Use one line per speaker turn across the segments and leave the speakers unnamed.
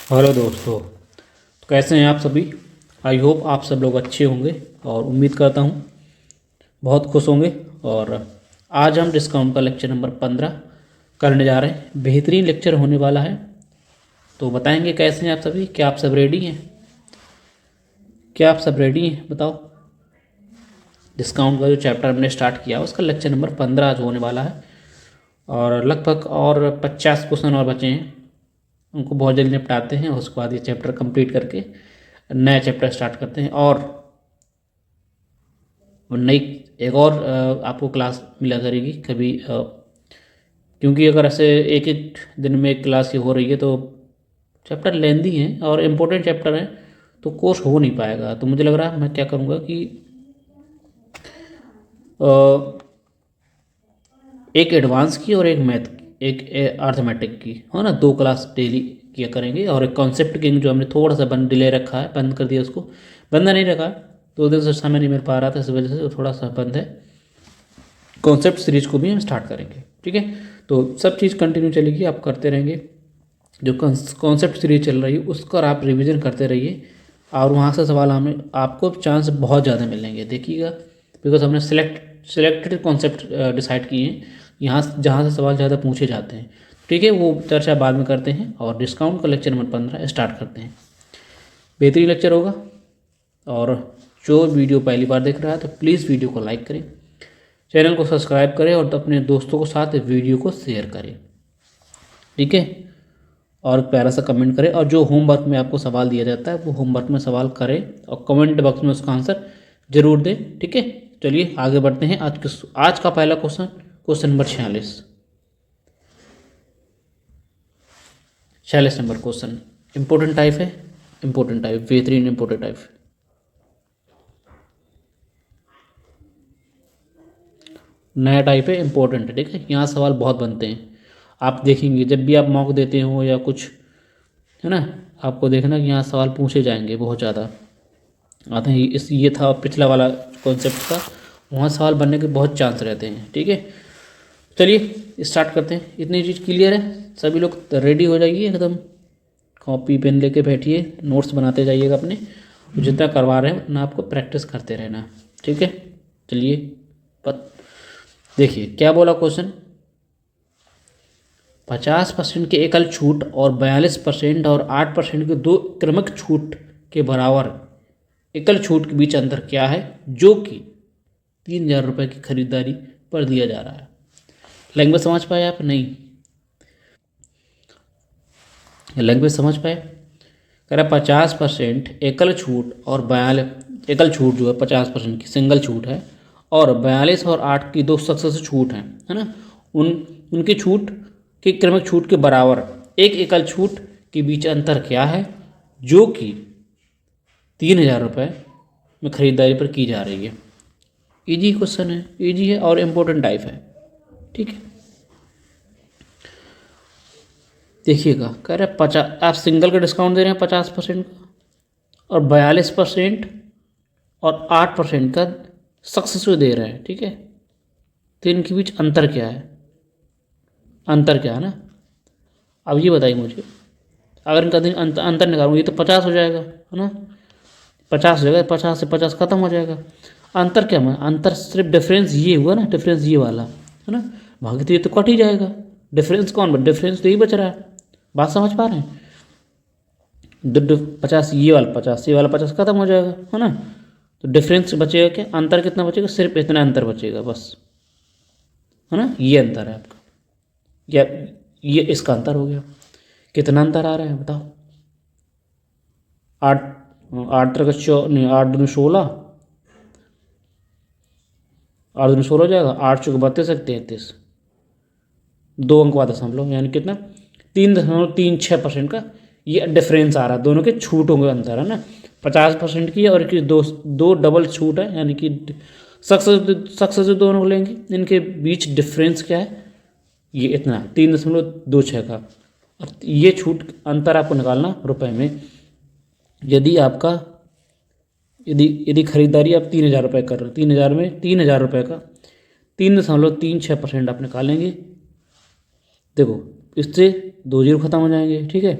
Hello दोस्तों। तो कैसे हैं आप सभी। आई होप आप सब लोग अच्छे होंगे और उम्मीद करता हूँ बहुत खुश होंगे। और आज हम डिस्काउंट का लेक्चर नंबर 15 करने जा रहे हैं। बेहतरीन लेक्चर होने वाला है। तो बताएंगे कैसे हैं आप सभी, क्या आप सब रेडी हैं? क्या आप सब रेडी हैं बताओ। डिस्काउंट का जो चैप्टर हमने स्टार्ट किया उसका लेक्चर नंबर 15 आज होने वाला है। और लगभग और 50 क्वेश्चन और बचे हैं, उनको बहुत जल्दी निपटाते हैं। उसके बाद ये चैप्टर कंप्लीट करके नया चैप्टर स्टार्ट करते हैं। और नई एक और आपको क्लास मिला करेगी कभी, क्योंकि अगर ऐसे एक एक दिन में एक क्लास ही हो रही है तो चैप्टर लेंदी हैं और इम्पोर्टेंट चैप्टर हैं, तो कोर्स हो नहीं पाएगा। तो मुझे लग रहा है मैं क्या करूँगा कि अ, एक एडवांस की और एक मैथ की, एक अर्थमेटिक की, है ना, दो क्लास डेली किया करेंगे। और एक कॉन्सेप्ट किंग जो हमने थोड़ा सा बंद डिले रखा है, बंद कर दिया उसको, बंद नहीं रखा, 2 दिन से समय नहीं मिल पा रहा था, इस वजह से थोड़ा सा बंद है। कॉन्सेप्ट सीरीज को भी हम स्टार्ट करेंगे, ठीक है। तो सब चीज़ कंटिन्यू चलेगी, आप करते रहेंगे। जो कॉन्सेप्ट सीरीज चल रही है उसका आप रिवीजन करते रहिए, और वहाँ से सवाल हमें आपको चांस बहुत ज़्यादा मिलेंगे, देखिएगा। बिकॉज हमने सिलेक्टेड कॉन्सेप्ट डिसाइड किए हैं यहाँ जहाँ से सवाल ज़्यादा पूछे जाते हैं, ठीक है। वो चर्चा बाद में करते हैं और डिस्काउंट का लेक्चर नंबर 15 स्टार्ट करते हैं। बेहतरीन लेक्चर होगा। और जो वीडियो पहली बार देख रहा है तो प्लीज़ वीडियो को लाइक करें, चैनल को सब्सक्राइब करें और अपने दोस्तों के साथ वीडियो को शेयर करें, ठीक है। और प्यारा सा कमेंट करें, और जो होमवर्क में आपको सवाल दिया जाता है वो होमवर्क में सवाल करें और कमेंट बॉक्स में उसका आंसर जरूर दें, ठीक है। चलिए आगे बढ़ते हैं। आज का पहला question, question number 46 number question. Important type है, इंपॉर्टेंट टाइप, बेहतरीन इंपॉर्टेंट टाइप, नया टाइप है, इंपॉर्टेंट है, ठीक है। यहाँ सवाल बहुत बनते हैं, आप देखेंगे जब भी आप मॉक देते हो या कुछ, है ना, आपको देखना कि यहाँ सवाल पूछे जाएंगे बहुत ज़्यादा आते हैं। ये था पिछला वाला कॉन्सेप्ट का, वहाँ सवाल बनने के बहुत चांस रहते हैं, ठीक है। चलिए स्टार्ट करते हैं। इतनी चीज़ क्लियर है, सभी लोग रेडी हो जाइए एकदम, कॉपी पेन लेके बैठिए, नोट्स बनाते जाइएगा अपने, जितना करवा रहे हैं उतना आपको प्रैक्टिस करते रहना, ठीक है। चलिए पत देखिए क्या बोला क्वेश्चन। 50% की एकल छूट और 42% और 8% के दो क्रमिक छूट के बराबर एकल छूट के बीच अंतर क्या है, जो कि 3,000 रुपये की खरीदारी पर दिया जा रहा है। लैंग्वेज समझ पाए आप? नहीं, लैंग्वेज समझ पाए? कह रहा 50% एकल छूट और 42, एकल छूट जो है 50% की सिंगल छूट है, और 42 और 8 की दो सक्सेसिव छूट हैं, है ना। उन उनकी छूट के क्रमिक छूट के बराबर एक एकल छूट के बीच अंतर क्या है, जो कि 3,000 रुपये में खरीदारी पर की जा रही है। इजी क्वेश्चन है, इजी है और इम्पोर्टेंट टाइप है, ठीक है। देखिएगा, कह रहे 50, आप सिंगल का डिस्काउंट दे रहे हैं 50% का, और 42% और 8% का सक्सेसिव दे रहे हैं, ठीक है। तो इनके बीच अंतर क्या है, अंतर क्या है ना। अब ये बताइए मुझे, अगर इनका दिन अंतर निकालूंगा, ये तो 50 हो जाएगा, है ना। 50 हो जाएगा, 50 से 50 खत्म हो जाएगा। अंतर क्या है, अंतर सिर्फ डिफरेंस ये हुआ ना, डिफरेंस ये वाला, है ना। बाकी तो ये तो कट ही जाएगा। डिफरेंस कौन, डिफरेंस तो यही बच रहा है। बात समझ पा रहे हैं? 50 ये वाला 50, ये वाला 50 खत्म हो जाएगा, है ना। तो डिफरेंस बचेगा क्या, अंतर कितना बचेगा, सिर्फ इतना अंतर बचेगा बस, है ना। ये अंतर है आपका, या ये इसका अंतर हो गया। कितना अंतर आ रहा है बताओ। 8, 8 तरह का नहीं, 8 दूनी 16, 8 दूनी 16 हो जाएगा, 8 चौके 32, 33, 2 अंक बाद दशमलव, यानी कितना, 3.36% का ये डिफरेंस आ रहा है। दोनों के छूटों के अंतर, है ना। 50% की और की दो दो डबल छूट है, यानी कि सक्सेस दोनों लेंगे, इनके बीच डिफरेंस क्या है, ये इतना 3.26 का। और ये छूट अंतर आपको निकालना रुपए में। यदि आपका, यदि यदि खरीदारी आप 3,000 रुपये कर रहे हो, 3,000 में 3,000 रुपये का 3.36% आप निकालेंगे। देखो इससे 2 जीरो खत्म हो जाएंगे, ठीक है।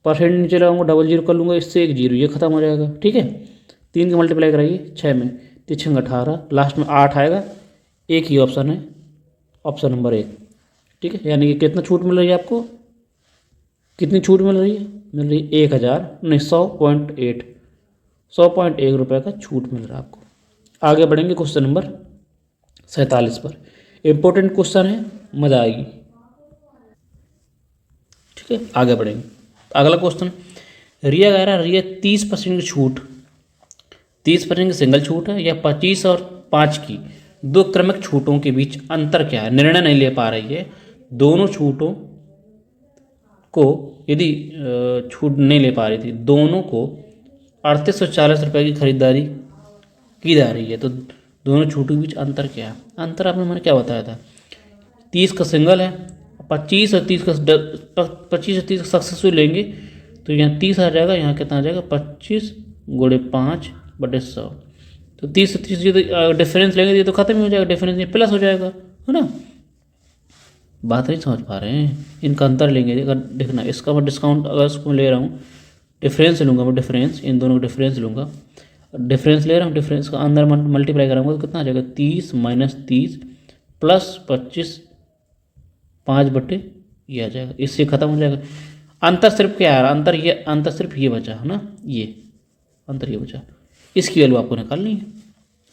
परसेंट नीचे लगाऊंगा, डबल जीरो कर लूँगा, इससे एक जीरो, ये खत्म हो जाएगा। ठीक है, 3 की मल्टीप्लाई कराइए 6 में, 3 18, लास्ट में 8 आएगा। एक ही ऑप्शन है, ऑप्शन नंबर 1। ठीक है, यानी कि कितना छूट मिल रही है आपको, कितनी छूट मिल रही है, मिल रही है 1000 नहीं 100.8, 100.1 रुपये का छूट मिल रहा है आपको। आगे बढ़ेंगे क्वेश्चन नंबर 47 पर। इम्पोर्टेंट क्वेश्चन है, मज़ा आएगी। ठीक है, आगे बढ़ेंगे। अगला क्वेश्चन, रिया कह रहा है रिया 30% की छूट, 30% की सिंगल छूट है या 25 और 5 की दो क्रमिक छूटों के बीच अंतर क्या है, निर्णय नहीं ले पा रही है। दोनों छूटों को यदि छूट नहीं ले पा रही थी, दोनों को 3840 रुपये की खरीदारी की जा रही है, तो दोनों छूटों के बीच अंतर क्या है। अंतर आपने मैंने क्या बताया था, 30 का सिंगल है, 25 और 30 का 25 और 30 का सक्सेसफुल लेंगे तो यहाँ 30 आ जाएगा, यहाँ कितना आ जाएगा 25 गुणे 5/100। तो 30 से 30 ये तो डिफरेंस लेंगे, ये तो खत्म ही हो जाएगा, डिफरेंस ये प्लस हो जाएगा, है ना। बात नहीं समझ पा रहे हैं, इनका अंतर लेंगे। अगर देखना, इसका मैं डिस्काउंट अगर इसको ले रहा हूँ, डिफरेंस लूँगा मैं, डिफरेंस इन दोनों का डिफरेंस लूँगा, डिफरेंस ले रहा हूँ, डिफरेंस का अंदर मल्टीप्लाई कराऊंगा तो कितना आ जाएगा 30 माइनस 30 प्लस 25 5/, ये आ जाएगा, इससे ख़त्म हो जाएगा। अंतर सिर्फ क्या है, अंतर सिर्फ ये बचा है ना, ये अंतर ये बचा, इसकी वैल्यू आपको निकालनी है।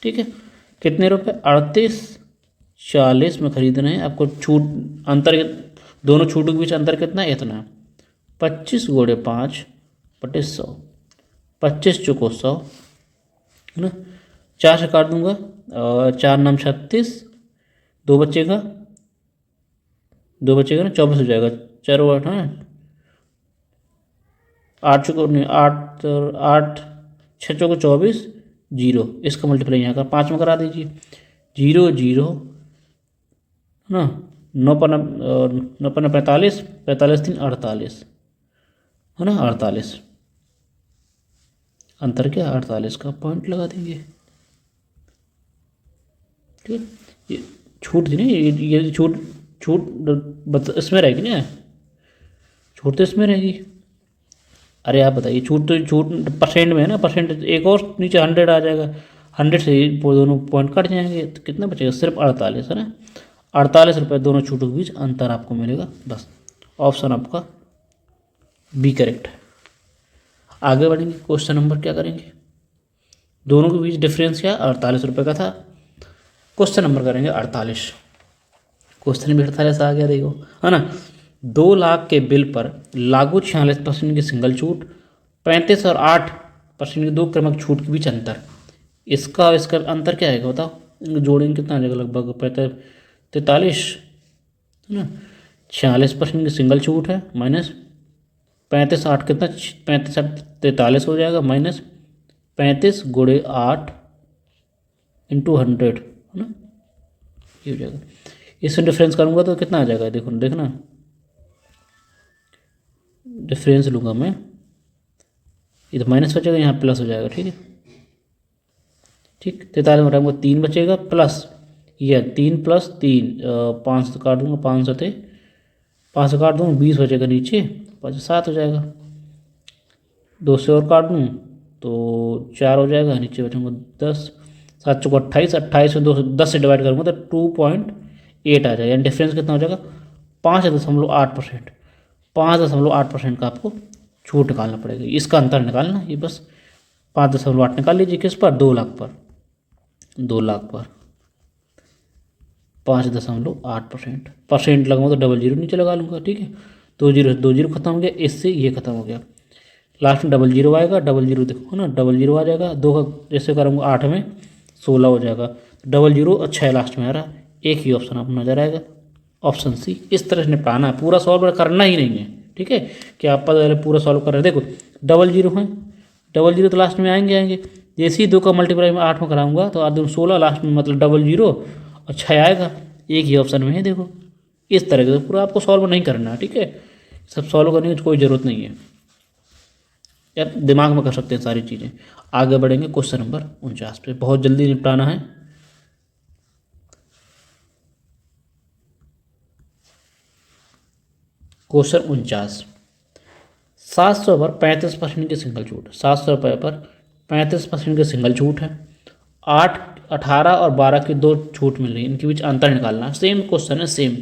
ठीक है, कितने रुपए, 3840 में खरीदना है आपको। छूट अंतर दोनों छूटों के बीच अंतर कितना है, इतना 25 गुणे 5/100, 25 चौको 100, है ना। 4 से काट दूंगा, 4 नाम 36, दो बचेगा ना, 24 हो जाएगा, 4 8 है, 8 चौको नहीं, 8 8 6 चौको 24, जीरो, इसका मल्टीप्लाई यहाँ का 5 में करा दीजिए, 0 0, है ना, 9 5 45, 45 3 48, है ना, 48, अंतर क्या 48 का पॉइंट लगा देंगे। ठीक है, ये छूट थी ना, ये छूट छूट इसमें रहेगी ना, छूट तो इसमें रहेगी। अरे आप बताइए, छूट परसेंट में है ना, परसेंट एक और नीचे 100 आ जाएगा, 100 से ही दोनों पॉइंट कट जाएंगे, तो कितना बचेगा सिर्फ 48, है ना। 48 रुपये दोनों छूटों के बीच अंतर आपको मिलेगा, बस। ऑप्शन आपका बी करेक्ट है। आगे बढ़ेंगे, क्वेश्चन नंबर क्या करेंगे, दोनों के बीच डिफरेंस क्या 48 रुपये का था। क्वेश्चन नंबर करेंगे 48, क्वेश्चन भी 48 आ गया, देखो, है ना। 2 लाख के बिल पर लागू 46% की सिंगल छूट, 35 और 8% की दो क्रमिक छूट के बीच अंतर, इसका इसका अंतर क्या आएगा बताओ, जोड़ेंगे कितना आ जाएगा, लगभग 43, है ना। 46% की सिंगल छूट है, माइनस 35 8 कितना, 35 8 43 हो जाएगा, माइनस 35 गुणे 8 इंटू 100, है ना, ये हो जाएगा। इसमें डिफरेंस करूँगा तो कितना आ जाएगा, देखो देखना, डिफरेंस लूँगा मैं, इधर माइनस बचेगा, यहाँ प्लस हो जाएगा। ठीक है, ठीक, 43 में हटाऊंगा 3 बचेगा, प्लस ये 3 प्लस 3, 5 से काट दूँगा, 5 सते 5 से काट दूँगा, 20 बचेगा नीचे, 5 7 हो जाएगा, 2 से और काट दूँ तो 4 हो जाएगा, नीचे बचूँगा 10, 7 चौको 28, 28 में 10 से डिवाइड करूँगा तो 2.8 आ जाएगा, यानी डिफरेंस कितना हो जाएगा 5.8%, 5.8% का आपको छूट निकालना पड़ेगा, इसका अंतर निकालना, ये बस 5.8 निकाल लीजिए, किस पर 2 लाख पर, 2 लाख पर 5.8%, परसेंट लगाऊंगा तो डबल जीरो नीचे लगा लूँगा। ठीक है, 2 जीरो खत्म हो गया, इससे ये खत्म हो गया, लास्ट में डबल जीरो आएगा, डबल जीरो देखो ना, डबल जीरो आ जाएगा, 2 का जैसे करूँगा 8 में 16 हो जाएगा, डबल जीरो अच्छा है, लास्ट में आ रहा, एक ही ऑप्शन आपको नजर आएगा, ऑप्शन सी। इस तरह से निपटाना है, पूरा सॉल्व करना ही नहीं है। ठीक है, कि आप पहले पूरा सॉल्व कर रहे हैं, देखो डबल जीरो है, डबल जीरो तो लास्ट में आएंगे, जैसे ही 2 का मल्टीप्लाई में 8 में कराऊंगा तो 8 दूनी 16, लास्ट में मतलब डबल जीरो और 6 आएगा, एक ही ऑप्शन में है, देखो इस तरह से पूरा आपको सॉल्व नहीं करना है। ठीक है, सब सॉल्व करने की कोई ज़रूरत नहीं है, यार दिमाग में कर सकते हैं सारी चीज़ें। आगे बढ़ेंगे क्वेश्चन नंबर 49 पे, बहुत जल्दी निपटाना है। क्वेश्चन 49, 700 पर 35% की सिंगल छूट, 700 रुपये पर 35% की सिंगल छूट है। 8, 18 और 12 की दो छूट मिल रही है, इनके बीच अंतर निकालना है। सेम क्वेश्चन है, सेम।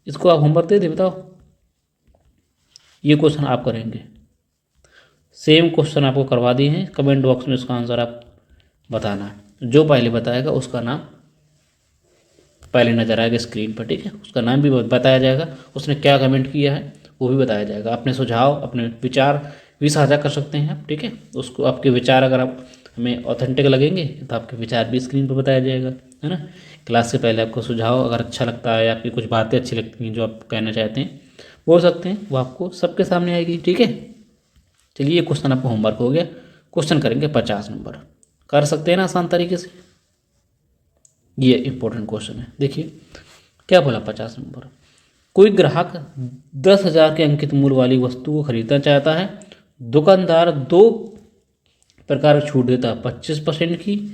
इसको आप होमवर्क दे बताओ, ये क्वेश्चन आप करेंगे। सेम क्वेश्चन आपको करवा दिए हैं, कमेंट बॉक्स में इसका आंसर आप बताना है। जो पहले बताएगा उसका नाम पहले नजर आएगा स्क्रीन पर, ठीक है। उसका नाम भी बताया जाएगा, उसने क्या कमेंट किया है वो भी बताया जाएगा। अपने सुझाव, अपने विचार भी साझा कर सकते हैं आप, ठीक है। उसको आपके विचार अगर आप हमें ऑथेंटिक लगेंगे तो आपके विचार भी स्क्रीन पर बताया जाएगा, है ना। क्लास से पहले आपको सुझाव अगर अच्छा लगता है या आपकी कुछ बातें अच्छी लगती हैं जो आप कहना चाहते हैं बोल सकते हैं, वो आपको सबके सामने आएगी, ठीक है। चलिए, ये क्वेश्चन आपको होमवर्क हो गया। क्वेश्चन करेंगे 50 नंबर, कर सकते हैं ना आसान तरीके से। ये इंपॉर्टेंट क्वेश्चन है, देखिए क्या बोला। 50 नंबर, कोई ग्राहक 10,000 के अंकित मूल्य वाली वस्तु को खरीदना चाहता है। दुकानदार दो प्रकार की छूट देता है, 25% की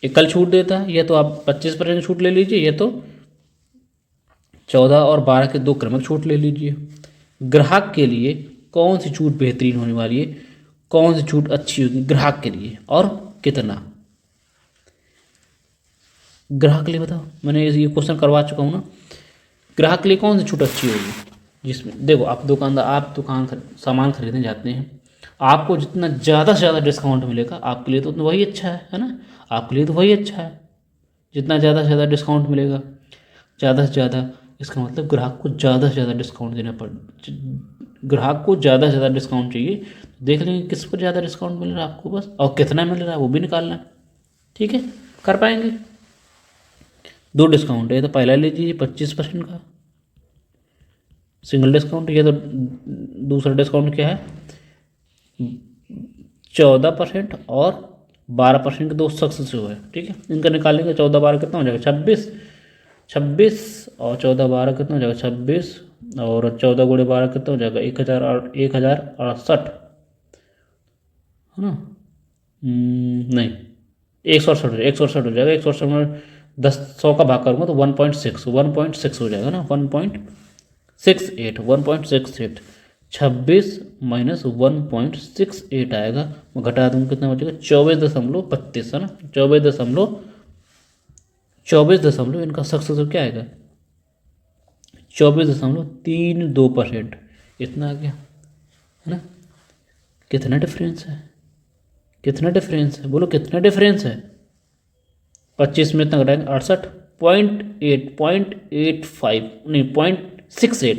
एकल छूट देता है, या तो आप 25% छूट ले लीजिए, या तो 14 और 12 के दो क्रमिक छूट ले लीजिए। ग्राहक के लिए कौन सी छूट बेहतरीन होने वाली है, कौन सी छूट अच्छी होगी ग्राहक के लिए, और कितना। ग्राहक के लिए बताओ, मैंने ये क्वेश्चन करवा चुका हूँ ना। ग्राहक के लिए कौन सी छूट अच्छी होगी, जिसमें देखो आप दुकानदार, आप सामान खरीदने जाते हैं, आपको जितना ज़्यादा से ज़्यादा डिस्काउंट मिलेगा आपके लिए तो वही अच्छा है ना। आपके लिए तो वही अच्छा है, जितना ज़्यादा से ज़्यादा डिस्काउंट मिलेगा, ज़्यादा से ज़्यादा, इसका मतलब ग्राहक को ज़्यादा से ज़्यादा डिस्काउंट देना ग्राहक को ज़्यादा से ज़्यादा डिस्काउंट चाहिए, तो देख लेंगे किस पर ज़्यादा डिस्काउंट मिल रहा है आपको बस, और कितना मिल रहा है वो भी निकालना है, ठीक है। कर पाएंगे। दो डिस्काउंट है, तो पहला ले लीजिए 25% का सिंगल डिस्काउंट, ये तो दूसरा डिस्काउंट क्या है 14% और 12% के दो सक्सेसिव है, ठीक है। इनका निकालेंगे, 14 12 कितना हो जाएगा 26, 26 और 14 12 कितना हो जाएगा 26, और 14 गुणे 12 कितना हो जाएगा 1068, है ना। नहीं, 168 168 हो जाएगा। 168 में 100 का भाग करूँगा तो 1.6 हो जाएगा ना, 1.68 1.68, 26 माइनस 1.68 आएगा। मैं घटा दूँगा, कितना बचेगा 24.32, है ना। 24 इनका सक्सेसिव क्या आएगा 24.32%, इतना आ गया, है ना। कितना डिफरेंस है, कितना डिफरेंस है, बोलो कितना डिफरेंस है। 25 में इतना घटाएंगे 68.85 नहीं 0.68,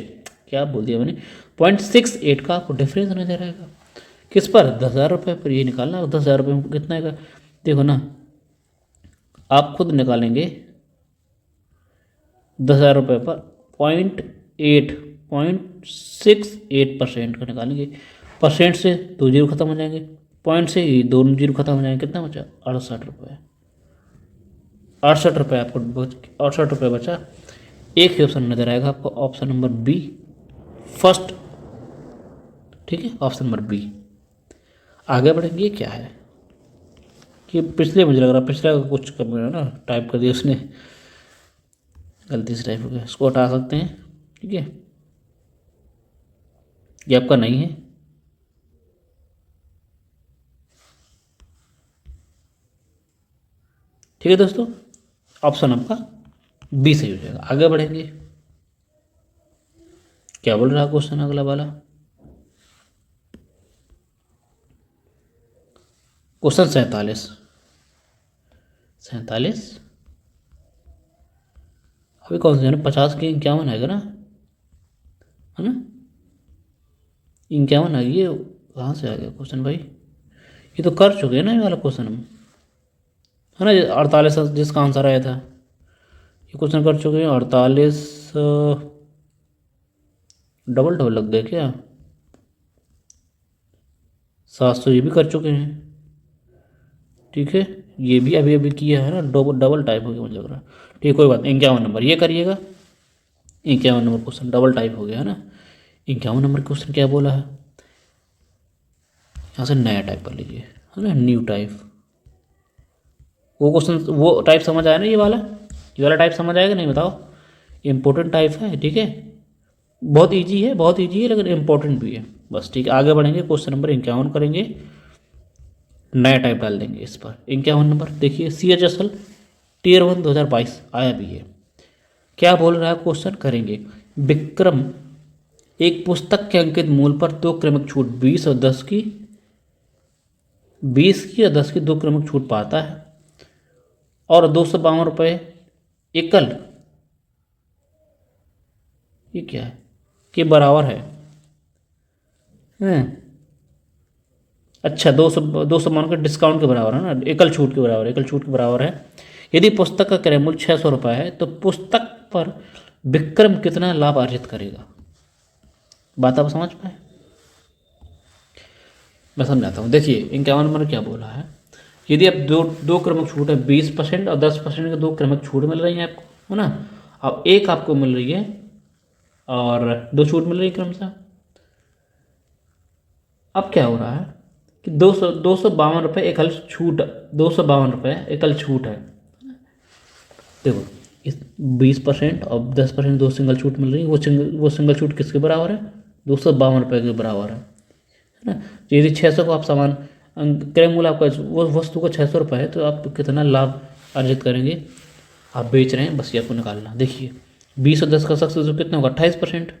क्या बोल दिया मैंने, 0.68 का आपको डिफरेंस नजर आएगा। किस पर 10,000 रुपये पर, ये निकालना 10,000 रुपये में कितना आएगा। देखो ना, आप खुद निकालेंगे 10,000 रुपये पर 0.68% का निकालेंगे। परसेंट से 2 जीरो खत्म हो जाएंगे, पॉइंट से ही 2 जीरो खत्म हो जाएंगे, कितना बचा 68 रुपये। 68 रुपये आपको 68 रुपये बचा। एक ही ऑप्शन नजर आएगा आपको, ऑप्शन नंबर बी फर्स्ट, ठीक है, ऑप्शन नंबर बी। आगे बढ़ेंगे, क्या है कि पिछले, मुझे लग रहा है पिछले कुछ कम है ना, टाइप कर दिया उसने, गलती से टाइप हो गया, इसको हटा सकते हैं, ठीक है। ये आपका नहीं है, ठीक है दोस्तों, ऑप्शन आपका बी सही हो जाएगा। आगे बढ़ेंगे, क्या बोल रहा है क्वेश्चन अगला वाला। क्वेश्चन 47 अभी कौन से है ना, 50 के 51 आएगा ना, है ना। 51 आ गई, ये कहाँ से आ गया क्वेश्चन भाई, ये तो कर चुके हैं ना ये वाला क्वेश्चन हम, है ना। 48 जिसका आंसर आया था, ये क्वेश्चन कर चुके हैं। 48 डबल डबल लग गया क्या, 700 ये भी कर चुके हैं, ठीक है। ये भी अभी अभी किया है ना, डबल डबल टाइप हो गया मुझे लग रहा है, ठीक है कोई बात नहीं। 51 नंबर ये करिएगा, 51 नंबर क्वेश्चन डबल टाइप हो गया है ना। 51 नंबर क्वेश्चन क्या बोला है, यहाँ से नया टाइप कर लीजिए, है ना, न्यू टाइप। वो क्वेश्चन वो टाइप समझ आया ना, ये वाला टाइप समझ आएगा नहीं बताओ। इम्पोर्टेंट टाइप है, ठीक है, बहुत ईजी है, बहुत ईजी है, लेकिन इम्पोर्टेंट भी है। बस ठीक है, आगे बढ़ेंगे। क्वेश्चन नंबर 51 करेंगे, नया टाइप डाल देंगे इस पर। 51 नंबर देखिए, CHSL Tier 1 2022 आया भी है। क्या बोल रहा है क्वेश्चन, करेंगे। विक्रम एक पुस्तक के अंकित मूल्य पर 2 क्रमिक छूट 20 और 10 की 2 क्रमिक छूट पाता है और 252 रुपये एकल, ये क्या है, के बराबर है। अच्छा, 200 मान के डिस्काउंट के बराबर है ना, एकल छूट के बराबर, एकल छूट के बराबर है। यदि पुस्तक का क्रय मूल्य 600 रुपये है तो पुस्तक पर विक्रम कितना लाभ अर्जित करेगा। बात आप समझ पाए? मैं समझाता हूँ। देखिए 51 नंबर क्या बोला है, यदि आप दो क्रमिक छूट है 20% और 10% के 2 क्रमिक छूट मिल रही है आपको, है ना। अब एक आपको मिल रही है और 2 छूट मिल रही है क्रमशः। अब क्या हो रहा है कि 252 रुपये एकल छूट, 252 रुपये एकल छूट है। देखो इस 20% और 10% 2 सिंगल छूट मिल रही है, वो सिंगल छूट किसके बराबर है, 252 रुपये के बराबर है ना। तो यदि 600 को आप सामान क्रय मूल्य आपका वो वस्तु को 600 रुपये है, तो आप कितना लाभ अर्जित करेंगे, आप बेच रहे हैं, बस ये आपको निकालना। देखिए 20 और 10 का सक्सेस कितना होगा, 28%।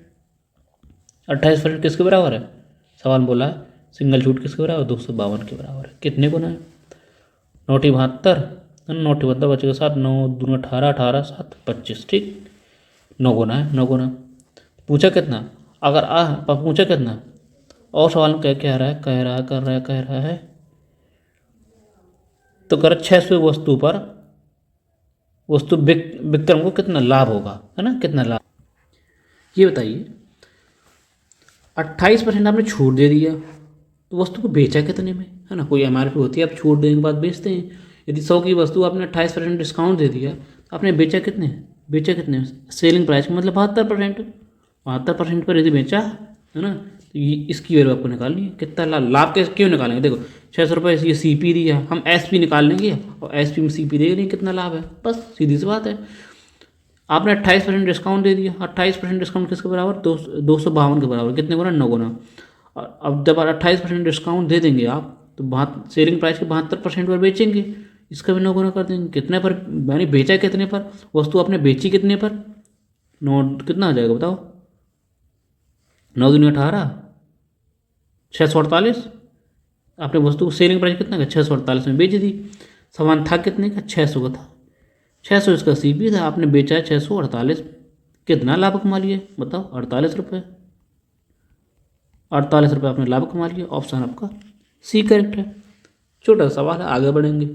28% किसके बराबर है, सवाल बोला है सिंगल छूट किसके बराबर, 252 के बराबर है। कितने गुना है, 9 72, 9 बचेगा 7, 9 दूनी 18, 18 7 25, ठीक 9 गुना है, 9 गुना। पूछा कितना, अगर पूछा कितना, और सवाल में कह रहा है, कह रहा है तो कर 600 वस्तु पर विक्रम को कितना लाभ होगा, है ना, कितना लाभ, ये बताइए। 28% आपने छूट दे दिया तो वस्तु को बेचा कितने में, है ना। कोई MRP होती है, आप छूट देने के बाद बेचते हैं। यदि 100 की वस्तु आपने 28% डिस्काउंट दे दिया तो आपने बेचा कितने में, सेलिंग प्राइस का मतलब 72% पर यदि बेचा, है ना, तो ये इसकी वैल्यू आपको निकालनी है। कितना लाभ कैसे क्यों निकालेंगे, देखो 600 रुपये ये CP दिया, हम SP निकाल लेंगे और SP में CP देगा नहीं, कितना लाभ है, बस सीधी सी बात है। आपने 28% डिस्काउंट दे दिया, 28% डिस्काउंट किसके बराबर, 252 के बराबर, कितने गुना, 9 गुना। और अब जब 28% डिस्काउंट दे देंगे आप तो सेलिंग प्राइस के 72% पर बेचेंगे, इसका भी 9 गुना कर देंगे। कितने पर, यानी बेचा कितने पर, वस्तु आपने बेची कितने पर, 9 कितना आ जाएगा बताओ, 9 दूनी 18, 648। आपने वस्तु को सेलिंग प्राइस कितना का 648 में बेच दी। सामान था कितने का, 600 का था, 600 इसका CP था, आपने बेचा है 648, कितना लाभ कमा लिया बताओ, 48 रुपये। 48 रुपये आपने लाभ कमा लिया, ऑप्शन आपका C करेक्ट है। छोटा सवाल है, आगे बढ़ेंगे।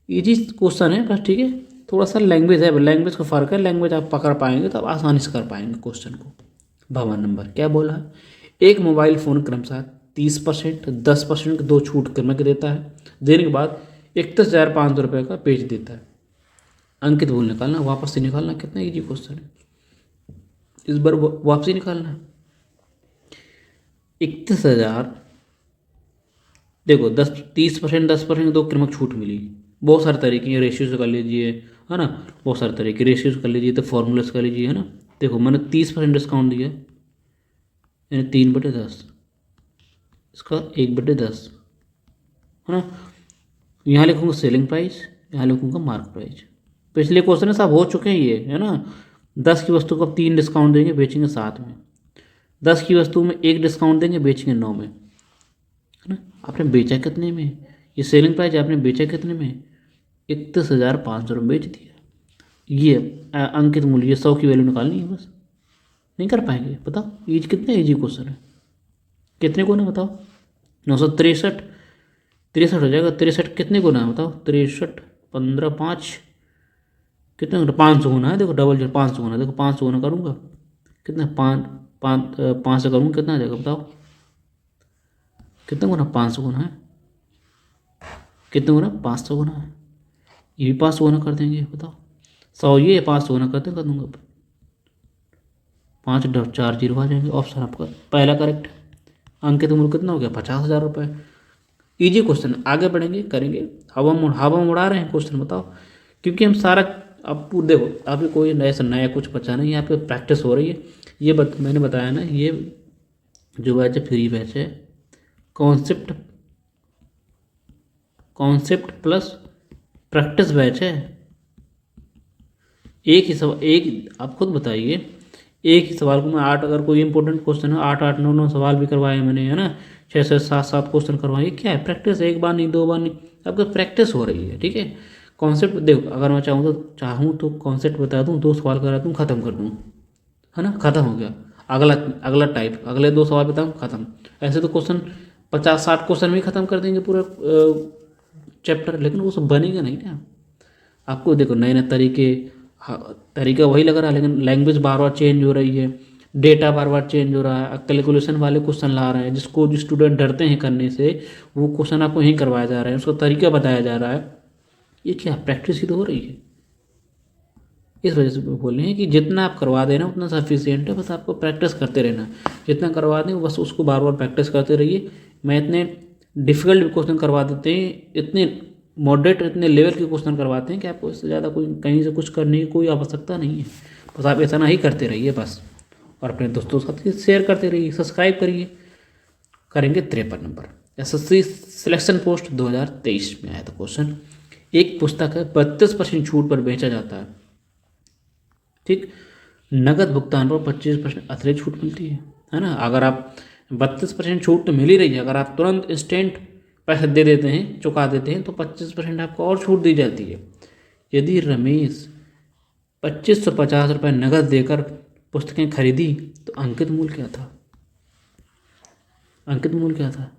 इजी क्वेश्चन है बस, ठीक है। थोड़ा सा लैंग्वेज है, लैंग्वेज का फ़र्क है, लैंग्वेज आप पकड़ पाएंगे तो आप आसानी से कर पाएंगे क्वेश्चन को। 52 नंबर क्या बोला है, एक मोबाइल फ़ोन क्रमशः 30%, 10% के 2 छूट क्रमिक देता है, देने के बाद 31,500 रुपये का बेच देता है। अंकित मूल्य निकालना, वापस से निकालना, कितना इजी क्वेश्चन है, इस बार वापसी निकालना है। 31,000, देखो 30%, 10% 2 क्रमिक छूट मिली, बहुत सारे तरीके हैं, रेशियो से कर लीजिए, है ना, बहुत सारे तरीके, रेशियो से कर लीजिए तो फॉर्मूले से कर लीजिए, है ना। देखो मैंने 30% डिस्काउंट दिया, यानी 3/10, इसका 1/10, है ना। यहाँ लिखूँगा सेलिंग प्राइस, यहाँ लिखूँगा मार्क प्राइस। पिछले क्वेश्चन सब हो चुके हैं ये, है ना। 10 की वस्तु को आप 3 डिस्काउंट देंगे, बेचेंगे 7 में। 10 की वस्तु में 1 डिस्काउंट देंगे, बेचेंगे 9 में, है ना। आपने बेचा कितने में, ये सेलिंग प्राइस आपने बेचा कितने में, 31,500 में बेच दिया। ये अंकित मूल्य, ये 100 की वैल्यू निकालनी है बस, नहीं कर पाएंगे बताओ। ईज कितना ईजी क्वेश्चन है, कितने गुना बताओ, 963, 63 हो जाएगा। 63 कितने गुना है बताओ, 63 15 5 कितने गुना, 500 गुना है। देखो डबल 0 500 गुना, देखो 500 गुना करूँगा कितना, 5 से करूँगा कितना आ जाएगा बताओ, कितने गुना, 500 गुना है, कितने गुना, 500 गुना है। ये भी 500 गुना कर देंगे बताओ, 100 ये 500 गुना कर दूंगा, 5 4 0 आ जाएंगे, ऑप्शन आपका पहला करेक्ट है। अंकित मूल्य कितना हो गया, 50,000 रुपये। ईजी क्वेश्चन, आगे बढ़ेंगे करेंगे। हवा में उड़ा रहे हैं क्वेश्चन बताओ, क्योंकि हम सारा, अब देखो अभी कोई ऐसा नया कुछ बचा नहीं, यहाँ पे प्रैक्टिस हो रही है। ये मैंने बताया ना, ये जो बैच है फ्री बैच है। Concept concept plus practice batch है। एक ही सवाल, एक आप खुद बताइए, एक ही सवाल को मैं 8, अगर कोई इंपॉर्टेंट क्वेश्चन है 8 8 9 9 सवाल भी करवाए मैंने, है ना, 6 6 7 7 क्वेश्चन करवाए। क्या है? प्रैक्टिस। एक बार नहीं, 2 बार नहीं, आपको प्रैक्टिस हो रही है। ठीक है। कॉन्सेप्ट देखो, अगर मैं चाहूँ तो कॉन्सेप्ट बता दूँ, 2 सवाल करा दूँ, खत्म कर दूँ, है ना, खत्म हो गया। अगला अगला टाइप, अगले 2 सवाल बताऊँ, खत्म। ऐसे तो क्वेश्चन 50 60 क्वेश्चन भी खत्म कर देंगे पूरा चैप्टर, लेकिन वो सब बनेगा नहीं ना। आपको देखो नए नए तरीके, हाँ, तरीका वही लग रहा है, लेकिन लैंग्वेज बार बार चेंज हो रही है, डेटा बार बार चेंज हो रहा है, कैलकुलेशन वाले क्वेश्चन ला रहे हैं, जिसको जो स्टूडेंट डरते हैं करने से, वो क्वेश्चन आपको यहीं करवाया जा रहा है, उसका तरीका बताया जा रहा है। ये क्या प्रैक्टिस ही तो हो रही है। इस वजह से बोल रहे हैं कि जितना आप करवा दे रहे हैं उतना सफिशियंट है, बस आपको प्रैक्टिस करते रहना। जितना करवा दें बस उसको बार बार प्रैक्टिस करते रहिए। मैं इतने डिफ़िकल्ट क्वेश्चन करवा देते हैं, इतने मॉडरेट, इतने लेवल के क्वेश्चन करवाते हैं कि आपको इससे ज़्यादा कोई कहीं से कुछ करने की कोई आवश्यकता नहीं है। बस आप इतना ही करते रहिए बस, और अपने दोस्तों के साथ शेयर करते रहिए, सब्सक्राइब करिए। करेंगे 53 नंबर, एसएससी सिलेक्शन पोस्ट 2023 में आया था क्वेश्चन। एक पुस्तक है 32% छूट पर बेचा जाता है, ठीक, नगद भुगतान पर 25% अतिरिक्त छूट मिलती है ना। अगर आप 32% छूट तो मिल ही रही है, अगर आप तुरंत इंस्टेंट पैसे दे देते हैं, चुका देते हैं, तो 25% आपको और छूट दी जाती है। यदि रमेश 2550 रुपये नगद देकर पुस्तकें खरीदी तो अंकित मूल्य क्या था? अंकित मूल्य क्या था, है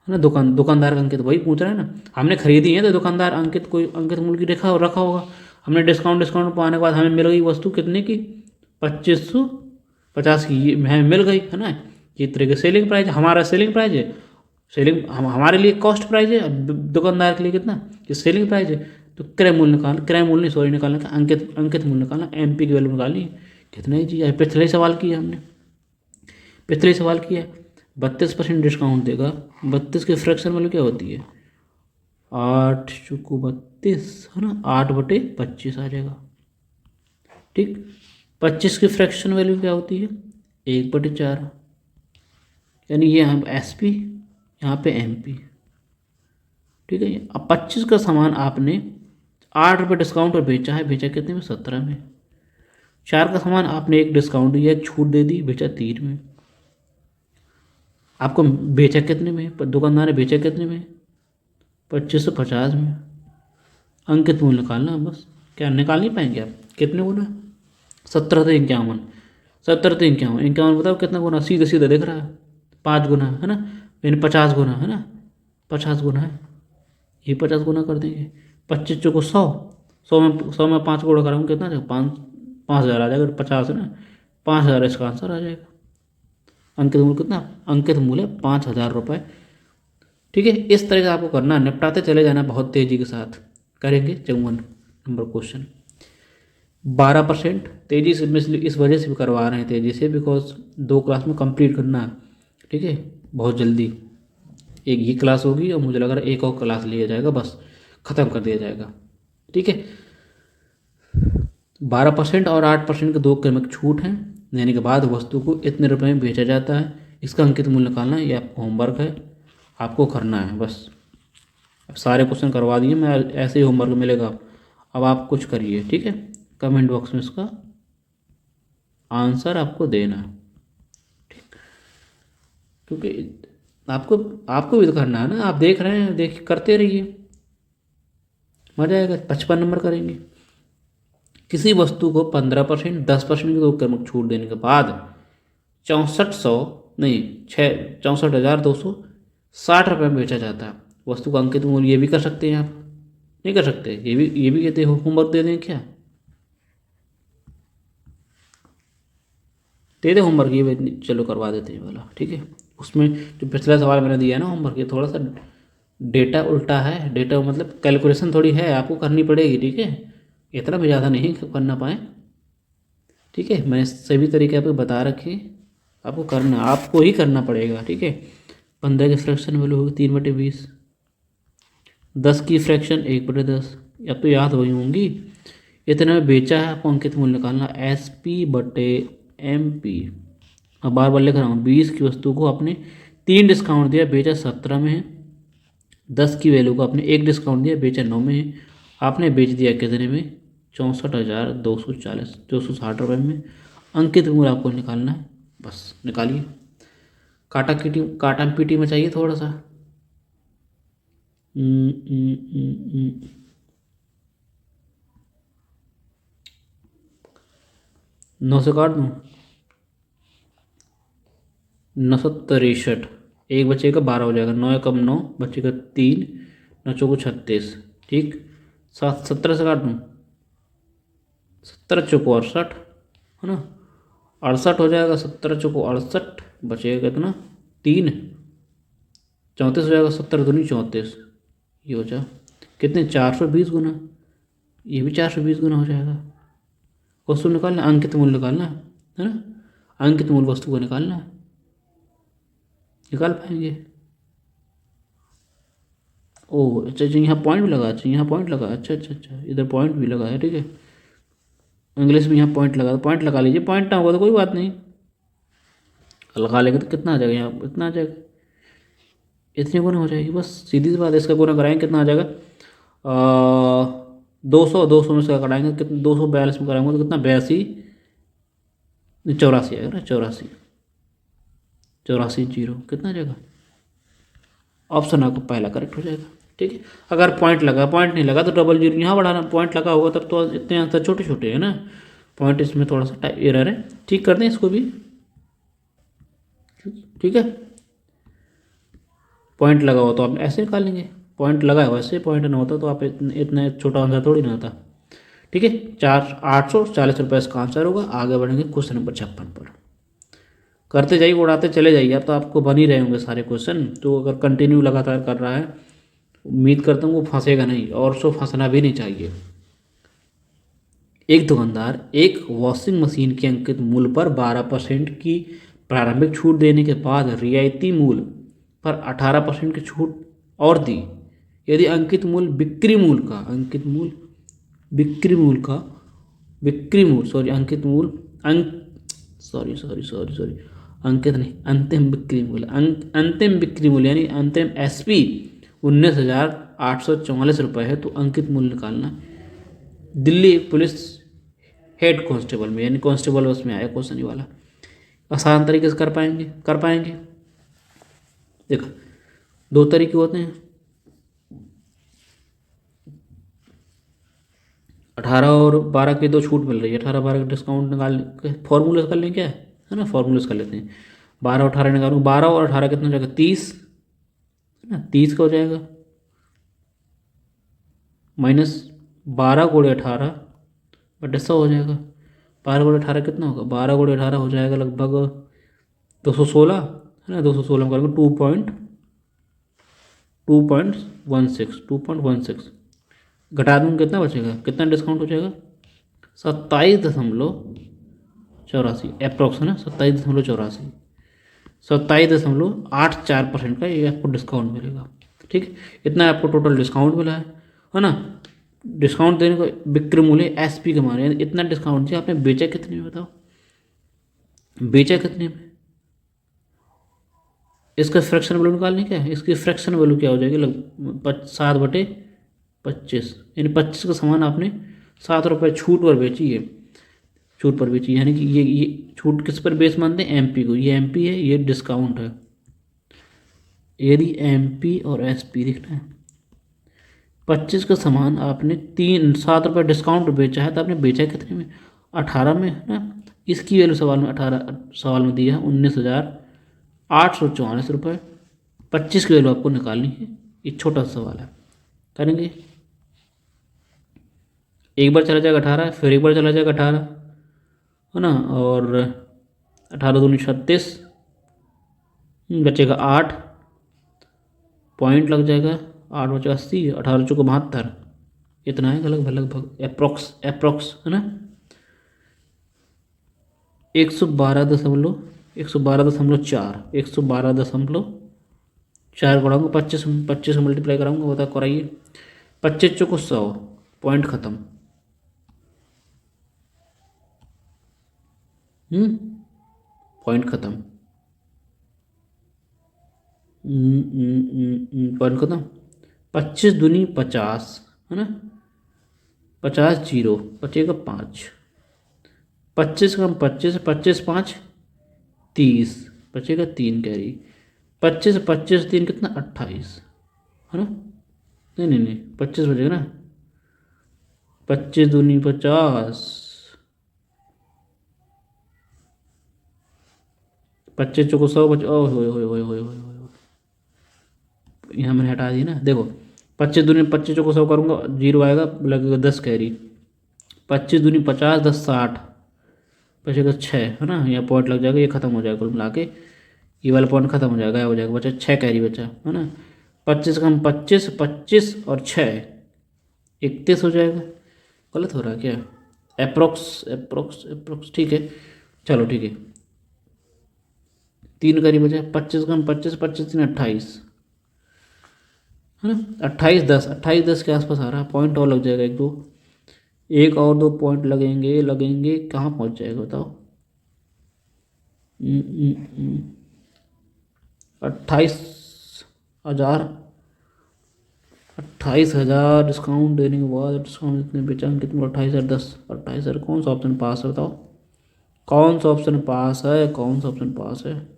ना, दुकानदार का अंकित, वही पूछ रहा है ना। हमने खरीदी है तो दुकानदार अंकित, कोई अंकित मूल्य की रखा होगा। हमने डिस्काउंट पाने के बाद हमें मिल गई वस्तु कितने की, 2550 की, ये हमें मिल गई, है ना। ये तरीके सेलिंग प्राइस, हमारा सेलिंग प्राइस है, सेलिंग हमारे लिए कॉस्ट प्राइस है, दुकानदार के लिए कितना, ये सेलिंग प्राइस है। तो क्रय मूल्य सॉरी निकालने का, अंकित मूल्य निकालना, एमपी की वैल्यू निकालनी। कितना ही चीज़, पिछले सवाल किया हमने, पिछले सवाल किया। 32% डिस्काउंट देगा, 32 की फ्रैक्शन वैल्यू क्या होती है, 8 चुको 32, है ना, 8/25 आ जाएगा, ठीक। 25 की फ्रैक्शन वैल्यू क्या होती है, 1/4, यानी ये यहाँ एसपी, यहाँ पे एमपी, ठीक है। अब 25 का सामान आपने 8 रुपये डिस्काउंट पर बेचा है, बेचा कितने में, 17 में। 4 का सामान आपने एक डिस्काउंट दिया, एक छूट दे दी, बेचा 3 में। आपको बेचा कितने में, दुकानदार ने बेचा कितने में, 2550 में। अंकित मूल्य निकालना बस, क्या निकाल नहीं पाएंगे आप, कितने गुना, 17 से 51, 17 से 51, 51 बताओ कितना गुना, सीधे सीधे दिख रहा है, 5 गुना, है ना, यानी 50 गुना, है ना, 50 गुना है, ये 50 गुना कर देंगे। 25 चौको 100, 100 में 5 गुणा करूँगा कितना आ जाएगा, 5,000 आ जाएगा, 50 है ना, 5,000 इसका आंसर आ जाएगा। अंकित मूल्य कितना, अंकित मूल्य 5,000 रुपये, ठीक है। इस तरह से आपको करना, निपटाते चले जाना बहुत तेज़ी के साथ। करेंगे 54 नंबर क्वेश्चन। 12% तेज़ी से, इस वजह से भी करवा रहे हैं तेज़ी से, बिकॉज 2 क्लास में कंप्लीट करना है, ठीक है, बहुत जल्दी। एक ये क्लास होगी और मुझे लग रहा है एक और क्लास लिया जाएगा, बस ख़त्म कर दिया जाएगा, ठीक है। 12% और 8% के 2 क्रमिक छूट हैं, देने के बाद वस्तु को इतने रुपए में बेचा जाता है। इसका अंकित मूल्य निकालना है, ये आपको होमवर्क है, आपको करना है बस। अब सारे क्वेश्चन करवा दिए मैं, ऐसे ही होमवर्क मिलेगा, अब आप कुछ करिए, ठीक है। कमेंट बॉक्स में इसका आंसर आपको देना, ठीक, क्योंकि आपको आपको भी तो करना है ना, आप देख रहे हैं, देख करते रहिए, मजा आएगा। 55 नंबर करेंगे। किसी वस्तु को 15%, 10% की 2 क्रमिक छूट देने के बाद 6400 नहीं 64,260 रुपये में बेचा जाता है। वस्तु का अंकित मूल्य, ये भी कर सकते हैं आप, नहीं कर सकते, ये भी कहते हो होमवर्क दे दें क्या, दे दे होमवर्क, ये भी चलो करवा देते हैं वाला, ठीक है। उसमें जो पिछला सवाल मैंने दिया है ना होमवर्क, ये थोड़ा सा डेटा उल्टा है, डेटा मतलब कैलकुलेशन थोड़ी है, आपको करनी पड़ेगी, ठीक है, इतना भी ज़्यादा नहीं करना पाए, ठीक है। मैंने सभी तरीके आपको बता रखे, आपको करना, आपको ही करना पड़ेगा, ठीक है। 15 की फ्रैक्शन वैल्यू होगी 3/20, 10 की फ्रैक्शन 1/10, अब तो याद हुई होंगी। इतने में बेचा है, आपको अंकित मूल्य निकालना, SP/MP, अब बार बार लिख रहा हूँ, 20 की वस्तु को आपने 3 डिस्काउंट दिया, बेचा 17 में है। 10 की वैल्यू को आपने 1 डिस्काउंट दिया, बेचा 9 में है। आपने बेच दिया कितने में? 64,240 260 रुपये में। अंकित मूल्य आपको निकालना है, बस निकालिए। काटा पीटी में चाहिए थोड़ा सा। 9 से काट दूँ? 963, एक बचेगा 12 हो जाएगा, 9 कम 9 बचेगा 3, 9 चौको 36, ठीक। 17 से काट दूँ? 17 चौको 68, है ना, 68 हो जाएगा। 17 चौको 68, बचेगा कितना? 3, 34 हो जाएगा। 17 दूनी 34, ये हो जाए कितने? 420 गुना, ये भी 420 गुना हो जाएगा। वस्तु निकालना, अंकित मूल्य निकालना है ना, अंकित मूल्य वस्तु को निकालना है। निकाल पाएंगे? ओह अच्छा अच्छा, यहाँ पॉइंट भी लगा, अच्छा यहाँ पॉइंट लगा, अच्छा अच्छा अच्छा, इधर पॉइंट भी लगा है, ठीक है। इंग्लिश में यहाँ पॉइंट लगा, तो पॉइंट लगा लीजिए, पॉइंट ना होगा तो कोई बात नहीं, लगा लेंगे तो कितना आ जाएगा? यहाँ इतना आ जाएगा, इतनी गुना हो जाएगी, बस सीधी सी बात है। इसका गुना कराएंगे कितना आ जाएगा? 200 में से कराएंगे कितना? 242 में कराएंगे तो कितना? 82, 84 आएगा ना, 84, 84 जीरो कितना आ जाएगा? ऑप्शन आपका पहला करेक्ट हो जाएगा, ठीक है। अगर पॉइंट लगा, पॉइंट नहीं लगा तो डबल जीरो यहाँ बढ़ाना, पॉइंट लगा होगा तब तो इतने आंसर छोटे छोटे हैं ना, पॉइंट इसमें थोड़ा सा एरर है, ठीक कर दें इसको भी, ठीक है। पॉइंट लगा हो तो आप ऐसे निकाल लेंगे, पॉइंट लगा है वैसे, पॉइंट ना होता तो आप इतना छोटा आंसर थोड़ी ना होता, ठीक है। 840 रुपये इसका आंसर होगा। आगे बढ़ेंगे क्वेश्चन नंबर 56 पर। करते जाइए, उड़ाते चले जाइए, अब तो आपको बन ही रहे होंगे सारे क्वेश्चन, तो अगर कंटिन्यू लगातार कर रहा है उम्मीद करता हूँ वो फंसेगा नहीं, और सो फंसना भी नहीं चाहिए। एक दुकानदार एक वॉशिंग मशीन के अंकित मूल्य पर 12% की प्रारंभिक छूट देने के बाद रियायती मूल्य पर 18% की छूट और दी। यदि अंकित मूल्य बिक्री मूल्य का, अंकित मूल्य बिक्री मूल्य का, बिक्री मूल्य सॉरी अंकित मूल्य सॉरी अंकित नहीं, अंतिम बिक्री मूल्य, अंतिम बिक्री मूल्य यानी अंतिम एसपी 19,844 रुपये है, तो अंकित मूल्य निकालना। दिल्ली पुलिस हेड कांस्टेबल में, यानी कांस्टेबल उसमें आया क्वेश्चन ये वाला, आसान तरीके से कर पाएंगे। देखो 2 तरीके होते हैं, 18 और 12 की 2 छूट मिल रही है, 18 12 का डिस्काउंट निकाल फॉर्मूले कर लें क्या है ना, फॉर्मूले कर लेते हैं। 12 18 निकालूँ, 12 और 18 कितना हो जाएगा? 30, है ना, 30 का हो जाएगा, माइनस 12 गुणे 18 बटे 100 हो जाएगा। 12 गुणे 18 कितना होगा? 12 गुणे 18 हो जाएगा लगभग 216, है ना, 216 में करेंगे 2.16 घटा दूँ कितना बचेगा? कितना डिस्काउंट हो जाएगा? 27.84 अप्रॉक्स, है ना, 27.84, 27.84% का ये आपको डिस्काउंट मिलेगा, ठीक है। इतना आपको टोटल डिस्काउंट मिला है ना। डिस्काउंट देने को बिक्री मूल्य एसपी के मारे, यानी इतना डिस्काउंट दिया, आपने बेचा कितने में बताओ? बेचा कितने में? इसका फ्रैक्शन वैल्यू निकालनी क्या है? इसकी फ्रैक्शन वैल्यू क्या हो जाएगी? 7/25, यानी 25 का सामान आपने 7 रुपये छूट पर बेची है, छूट पर बेची, यानी कि ये छूट किस पर बेस मानते हैं? एमपी को, ये एमपी है, ये डिस्काउंट है। यदि एमपी और एसपी देखना है, 25 का सामान आपने 7 रुपये डिस्काउंट बेचा है, तो आपने बेचा कितने में? 18 में, है ना। इसकी वैल्यू सवाल में 18 सवाल में दिया है 19,844 रुपये। 25 की वैल्यू आपको निकालनी है, ये छोटा सा सवाल है, करेंगे। एक बार चला जाएगा 18, फिर एक बार चला जाएगा 18, है ना, और 18 दूनी 36, बचेगा 8, पॉइंट लग जाएगा, 8 बचे 80, 18 चौको 72, इतना है लगभग अप्रॉक्स, है ना। 112.4 112.4 बढ़ाऊंगा, 25 मल्टीप्लाई कराऊंगा, बता कराइए। 25 चौको 100, पॉइंट खत्म। पॉइंट ख़त्म। पॉइंट ख़त्म। 25 दूनी 50 है ना, 50 जीरो, बचेगा 5। 25 कम 25, 25 5 30, बचेगा 3 कैरी। 25 25 3 कितना 28 है ना, नहीं नहीं नहीं 25 बचेगा ना, 25 दूनी 50, 25 चौको 100 बच, ओ हो यहाँ मैंने हटा दी ना, देखो 25 दूनी 25 चौको 100 करूँगा, जीरो आएगा, लगेगा 10 कैरी। 25 दूनी 50, 10 60, बचेगा 6 है ना, यहाँ पॉइंट लग जाएगा, ये खत्म हो जाएगा कुल मिला के, ये वाला पॉइंट खत्म हो जाएगा, हो जाएगा, बचा 6 कैरी बचा है ना। 25 कम 25, 25 और 6 31 हो जाएगा। गलत हो रहा है क्या? अप्रोक्स अप्रोक्स अप्रोक्स, ठीक है चलो ठीक है। 3 कैरी बचा, 25 कम 25, 25 3 28 है ना, 28 10, 28 10 के आसपास आ रहा है, पॉइंट और लग जाएगा, एक और दो पॉइंट लगेंगे लगेंगे, कहाँ पहुँच जाएगा बताओ। 28,000, 28,000 डिस्काउंट देने के बाद, डिस्काउंट कितने बेचा, कितने 28,000 10, 28,000 कौन सा ऑप्शन पास है बताओ, कौन सा ऑप्शन पास है, कौन सा ऑप्शन पास है।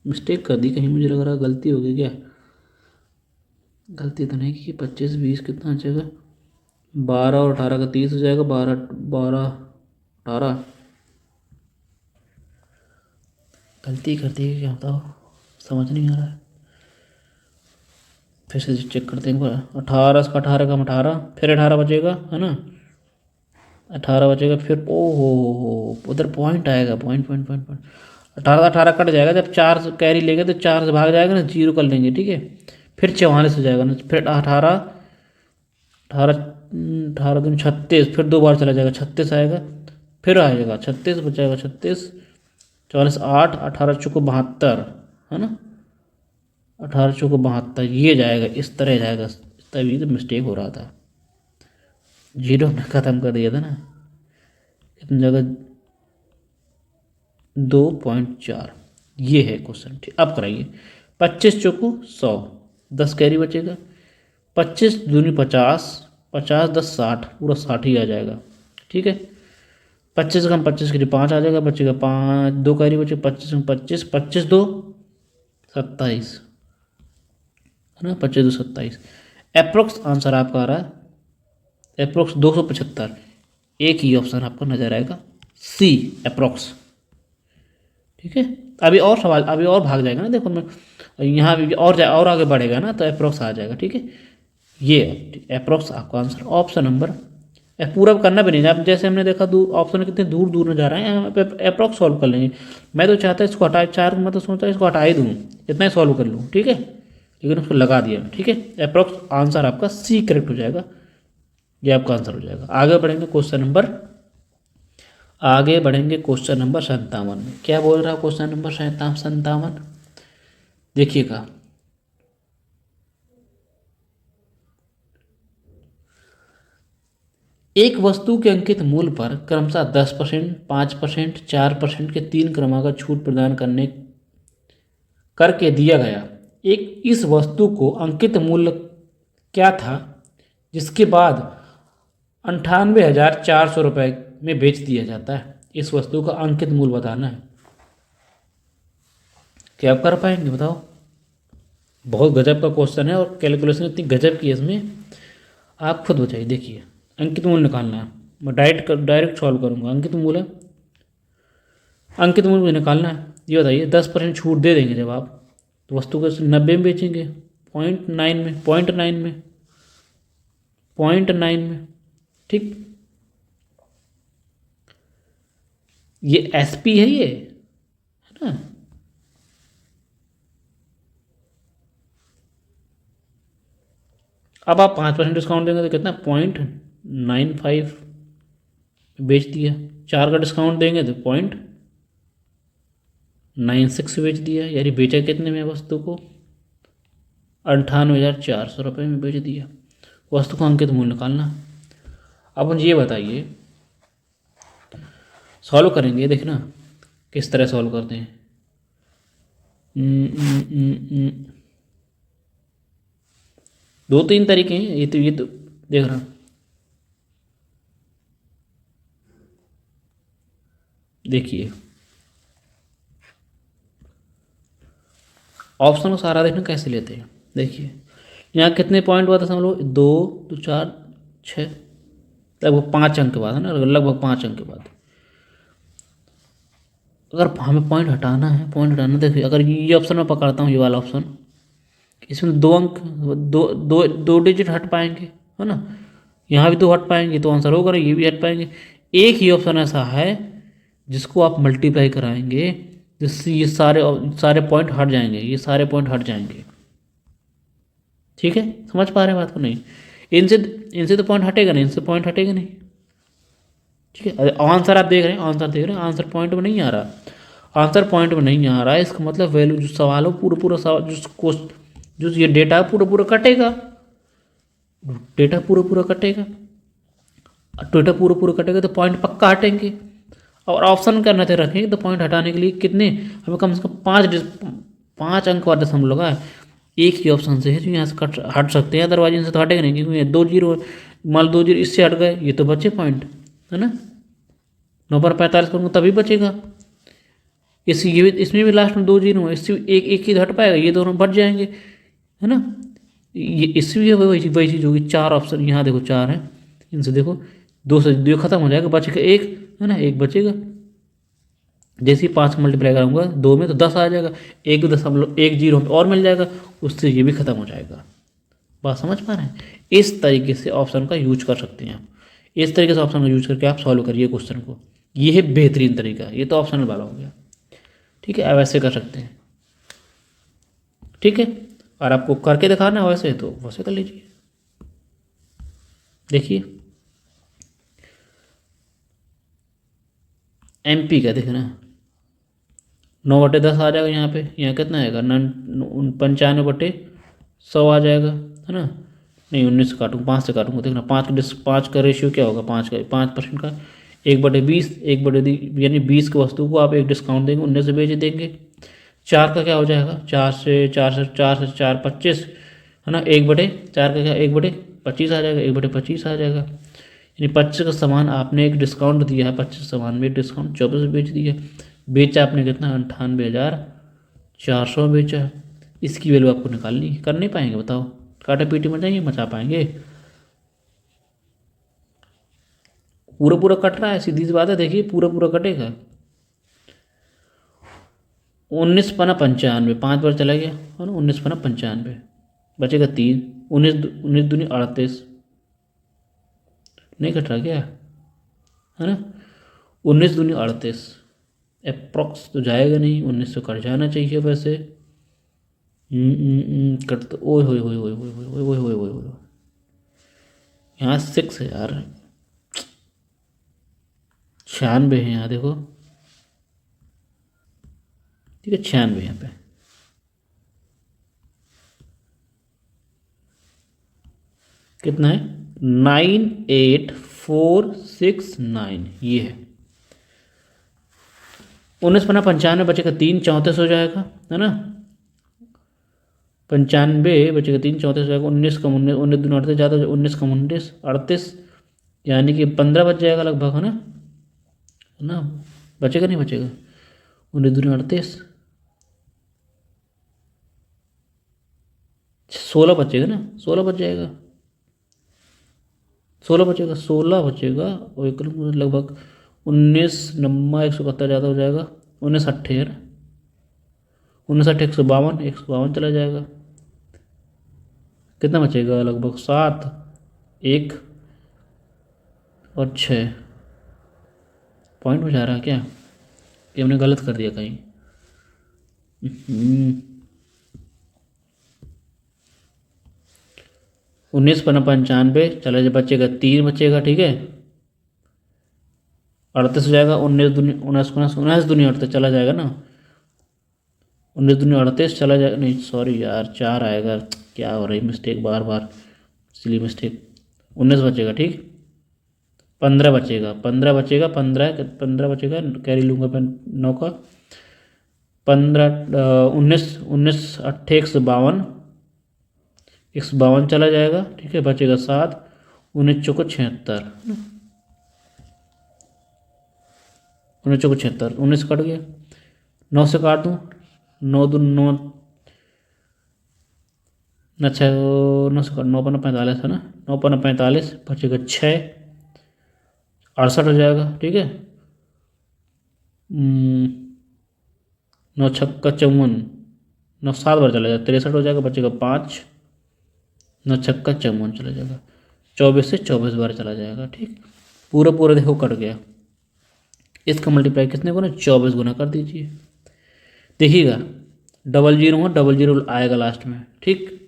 मिस्टेक कर दी कहीं, मुझे लग रहा है गलती हो गई क्या, गलती तो नहीं की। 25 20 कितना आ जाएगा, 12 और 18 का 30 हो जाएगा, 12 12 18, गलती कर दी क्या बताओ, समझ नहीं आ रहा है, फिर से चेक करते हैं एक बार। 18 का 18 कम 18, फिर 18 बचेगा है ना, 18 बचेगा, फिर ओ हो उधर पॉइंट आएगा, point point point point, 18 cut जाएगा, जब 4 कैरी लेंगे तो 4 से भाग जाएगा ना, जीरो कर लेंगे ठीक है, फिर 44 हो जाएगा ना, फिर 18 18 18 दिन 36, फिर 2 बार चला जाएगा, 36 आएगा, फिर आएगा 36 बचाएगा, 36 44 8, 18 चौको 72 है ना, 18 चौको 72, ये जाएगा इस तरह जाएगा, तभी तो मिस्टेक हो रहा था, जीरो में ख़त्म कर दिया था ना, कितनी जगह 2.4, ये है क्वेश्चन ठीक। अब कराइए, 25 चौको 100, 10 कैरी बचेगा, 25 दूनी 50, 50 10 60, पूरा 60 ही आ जाएगा ठीक है। 25 कम 25 के लिए 5 आ जाएगा, बचेगा 5, 2 कैरी बचे, 25 में 25, 25 2 27 है ना, 25 2 27, अप्रोक्स आंसर आपका आ रहा है अप्रोक्स 275, एक ही ऑप्शन आपको नजर आएगा सी अप्रोक्स ठीक है। अभी और सवाल, अभी और भाग जाएगा ना, देखो मैं यहाँ भी और आगे बढ़ेगा ना, तो अप्रोक्स आ जाएगा ठीक है, ये अप्रोक्स आपका आंसर ऑप्शन नंबर, पूरा करना भी नहीं है। अब जैसे हमने देखा दूर ऑप्शन कितने दूर दूर न जा रहे हैं, यहाँ पे अप्रोक्स सॉल्व कर लेंगे। मैं तो चाहता इसको हटा, 4 मैं तो सोचता इसको हटा ही दूँ, इतना ही सॉल्व कर लूँ ठीक है, लेकिन उसको लगा दिया ठीक है। अप्रोक्स आंसर आपका सी करेक्ट हो जाएगा, ये आपका आंसर हो जाएगा। आगे बढ़ेंगे क्वेश्चन नंबर, आगे बढ़ेंगे क्वेश्चन नंबर 57 में। क्या बोल रहा है क्वेश्चन नंबर 57, देखिएगा, एक वस्तु के अंकित मूल्य पर क्रमशः 10%, 5%, 4% के 3 क्रमागत छूट प्रदान करने करके दिया गया एक इस वस्तु को अंकित मूल्य क्या था, जिसके बाद 98,400 रुपये में बेच दिया जाता है। इस वस्तु का अंकित मूल्य बताना है। क्या आप कर पाएंगे बताओ? बहुत गजब का क्वेश्चन है और कैलकुलेशन इतनी गजब की है इसमें, आप खुद बताइए। देखिए अंकित मूल्य निकालना है, मैं डायरेक्ट सॉल्व करूंगा। अंकित मूल्य मुझे निकालना है। ये बताइए 10% छूट दे देंगे जब आप, तो वस्तु को 90 में बेचेंगे, 0.9 में, 0.9 में, 0.9 में ठीक। ये एसपी है, ये है ना, अब आप 5% डिस्काउंट देंगे तो कितना 0.95 बेच दिया। 4 का डिस्काउंट देंगे तो 0.96 बेच दिया, यानी बेचा कितने में वस्तु को 98,400 रुपये में बेच दिया। वस्तु को अंकित मूल्य निकालना, अब मुझे ये बताइए, सॉल्व करेंगे, देखना किस तरह सॉल्व करते हैं। दो तीन तरीके हैं, ये तो देख रहा, देखिए ऑप्शन को सारा देखना कैसे लेते हैं। देखिए यहाँ कितने पॉइंट हुआ था समझ लो, 2 2 4 6, लगभग 5 अंक के बाद है ना, लगभग 5 अंक के बाद। अगर हमें पॉइंट हटाना है, पॉइंट हटाना, देखिए अगर ये ऑप्शन मैं पकड़ता हूँ, ये वाला ऑप्शन, इसमें 2 अंक, दो डिजिट हट पाएंगे है ना, यहाँ भी 2 हट पाएंगे तो आंसर होगा, ये भी हट पाएंगे। एक ही ऑप्शन ऐसा है जिसको आप मल्टीप्लाई कराएंगे, जिससे ये सारे सारे पॉइंट हट जाएंगे, ये सारे पॉइंट हट जाएंगे। ठीक है, समझ पा रहे हैं बात को? नहीं, इनसे इनसे तो पॉइंट हटेगा नहीं, इनसे पॉइंट हटेगा नहीं। ठीक है, आंसर आप देख रहे हैं, आंसर देख रहे हैं, आंसर पॉइंट में नहीं आ रहा, आंसर पॉइंट में नहीं आ रहा है, इसका मतलब वैल्यू जो सवाल हो पूरा पूरा सवाल जो ये डेटा पूरा पूरा कटेगा, डेटा पूरा पूरा कटेगा, डेटा पूरा पूरा कटेगा तो पॉइंट पक्का हटेंगे। और ऑप्शन का नजर रखेंगे तो पॉइंट हटाने के लिए कितने, हमें कम से कम 5 अंक वाला दशमलव लगा है, एक ही ऑप्शन से है जो यहाँ से कट हट सकते हैं, अदरवाइज इनसे तो हटेगा नहीं, क्योंकि 2 जीरो, मान लो 2 जीरो इससे हट गए, ये तो बचे पॉइंट है ना, 9 पर 45 करूँगा तभी बचेगा। ये इसमें भी लास्ट में 2 जीरो है, इससे एक एक ही हट पाएगा, ये दोनों बच जाएंगे है ना। ये इससे भी वही चीज़ होगी, 4 ऑप्शन यहाँ देखो 4 है, इनसे देखो 2 से 2 खत्म हो जाएगा, बचेगा एक है ना, एक बचेगा। जैसे ही 5 मल्टीप्लाई करूँगा 2 में तो 10 आ जाएगा, 1 जीरो और मिल जाएगा, उससे ये भी खत्म हो जाएगा। बात समझ पा रहे हैं? इस तरीके से ऑप्शन का यूज कर सकते हैं आप, इस तरीके से ऑप्शन का यूज करके आप सॉल्व करिए क्वेश्चन को, ये है बेहतरीन तरीका। ये तो ऑप्शनल वाला हो गया, ठीक है, आप ऐसे कर सकते हैं। ठीक है, और आपको करके दिखाना है वैसे तो वैसे कर लीजिए। देखिए MP का देखना, 9/10 आ जाएगा यहाँ पे, यहाँ कितना आएगा 95/100 आ जाएगा है ना। नहीं 19 से काटूंगा, 5 से काटूंगा, देखना 5 का रेशियो क्या होगा, 5% का 1/20, यानी 20 की वस्तु को आप एक डिस्काउंट देंगे, 19 से बेच देंगे। 4 का क्या हो जाएगा, 4 से 4 25 है ना, 1/4 का क्या 1/25 आ जाएगा, 1/25 आ जाएगा। यानी 25 का सामान आपने एक डिस्काउंट दिया है, 25 सामान में एक डिस्काउंट 24 बेच दिया, बेचा आपने कितना 98,400 बेचा। इसकी वैल्यू आपको निकालनी, कर नहीं पाएंगे बताओ, काटा पीटी में जाएंगे, मचा पाएंगे? पूरा पूरा कट रहा है, सीधी सी बात है, देखिए पूरा पूरा कटेगा। 19 पना 95, 5 बार चला गया है ना, 19 पना 95, बचेगा 3, 19 दूनी 38, नहीं कट रहा क्या है ना, 19 दूनी 38, अप्रॉक्स तो जाएगा नहीं, 19 से कट जाना चाहिए वैसे। कट तो ओए होए होए होए होए होए होए होए होए होए, यहाँ 6 है यार, 96 है यहाँ देखो, ठीक है 96 यहाँ पे, कितना है 98469, ये है 19 पना 95, बचेगा 3, 34 हो जाएगा है ना, 95 बचेगा 3, 34 हो जाएगा, 19 कम 19, 19 दूनी 38 ज़्यादा, 19 कम 19 38, यानी कि 15 बच जाएगा लगभग है ना, बचेगा नहीं बचेगा, 19 दूनी 38, 16 बचेगा ना, 16 बच जाएगा, 16 बचेगा, 16 बचेगा, और एक लगभग 19 नम्मा 171 ज़्यादा हो जाएगा, 19 अट्ठे है ना, 19 अट्ठे 152, 152 चला जाएगा, कितना बचेगा लगभग 7, 1 और 6 पॉइंट बचा रहा है क्या, कि हमने गलत कर दिया कहीं? 19 पना 95 चला जाए, बचेगा 3 बचेगा, ठीक है 38 हो जाएगा, 19 दूनी 38 चला जाएगा ना, 19 दूनी 38 चला जाएगा, नहीं सॉरी यार 4 आएगा, क्या हो रही मिस्टेक बार बार, इसलिए मिस्टेक, 19 बचेगा ठीक, 15 बचेगा, 15 बचेगा, 15 15 बचेगा, कैरी लूँगा मैं 9 का, 15 19 19 अट्ठे 152, 152 चला जाएगा, ठीक है, बचेगा 7, 19 चौको 76, 19 चौको 76, 19 कट गया, 9 से काट दूँ, 9 दूँ 9, अच्छा 9 से काट, 9 पन्ना 45 है ना, 9 पन्ना 45, बचेगा 6, 68 हो जाएगा, ठीक है। 9 छक्का 54, 9 7 बार चला जाएगा, 63 हो जाएगा, बचेगा 5, 9 छक्का 54 चला जाएगा, 24 से 24 बार चला जाएगा, ठीक। पूरा पूरा देखो कट गया। इसका मल्टीप्लाई कितने गुना, 24 गुना कर दीजिए। देखिएगा डबल जीरो हो, डबल जीरो आएगा लास्ट में, ठीक।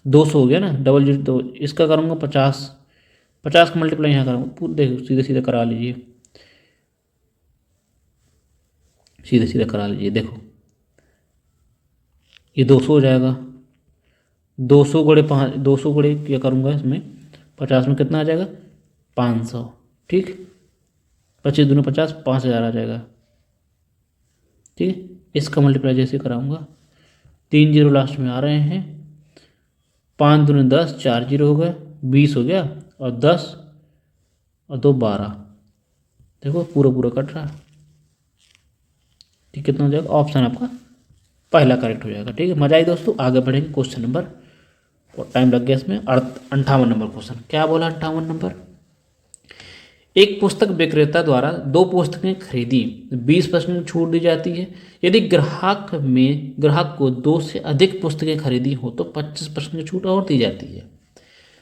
200 हो गया ना, डबल जीरो, तो इसका करूँगा 50, 50 का मल्टीप्लाई यहाँ करूँगा, पूरा देखो सीधे सीधे करा लीजिए, सीधे सीधे करा लीजिए। देखो ये 200 हो जाएगा, 200 गुणे 5, 200 गुणे क्या करूँगा इसमें 50 में कितना आ जाएगा 500, ठीक। 25 दूनी 50, 5000 आ जाएगा, ठीक है। इसका मल्टीप्लाई जैसे कराऊंगा, 3 जीरो लास्ट में आ रहे हैं, 5 दूनी 10, 4 जीरो हो गए, 20 हो गया, और 10 और 2 12, देखो पूरा पूरा कट रहा है, ठीक। कितना हो जाएगा, ऑप्शन आपका पहला करेक्ट हो जाएगा, ठीक है। मजा आई दोस्तों, आगे बढ़ेंगे क्वेश्चन नंबर, और टाइम लग गया इसमें, 58 नंबर क्वेश्चन। क्या बोला 58 नंबर, एक पुस्तक विक्रेता द्वारा 2 पुस्तकें खरीदी, 20% छूट दी जाती है। यदि ग्राहक को 2 से अधिक पुस्तकें खरीदी हो तो 25% छूट और दी जाती है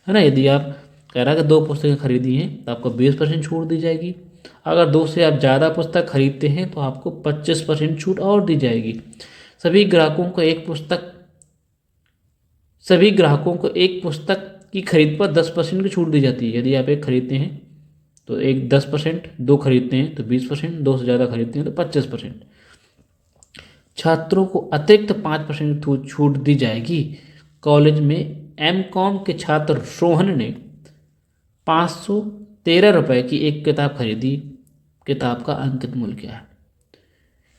ना। यदि आप कह रहा है कि 2 पुस्तकें खरीदी हैं तो आपको 20% छूट दी जाएगी। अगर 2 से आप ज़्यादा पुस्तक खरीदते हैं तो आपको 25% छूट और दी जाएगी। सभी ग्राहकों को एक पुस्तक की खरीद पर 10% की छूट दी जाती है। यदि आप एक खरीदते हैं तो एक 10%, 2 खरीदते हैं तो 20%, 2 से ज़्यादा खरीदते हैं तो 25%। छात्रों को अतिरिक्त 5% छूट दी जाएगी। कॉलेज में एमकॉम के छात्र रोहन ने 513 रुपये की एक किताब खरीदी। किताब का अंकित मूल्य क्या है।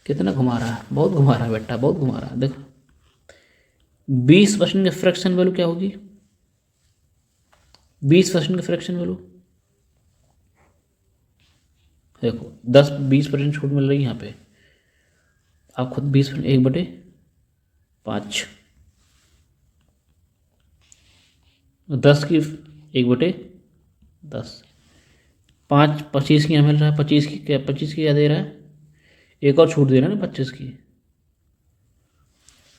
कितना घुमा रहा है, बहुत घुमा रहा है बेटा, बहुत घुमा रहा है। देखो 20% की फ्रैक्शन वैल्यू क्या होगी, 20% की फ्रैक्शन वैल्यू देखो 10-20% छूट मिल रही है यहाँ पे, आप खुद 20%, 1/5, 10 की 1/10, 5 25 की यहाँ मिल रहा है, 25 की क्या, 25 की क्या दे रहा है, एक और छूट दे रहा है ना 25 की।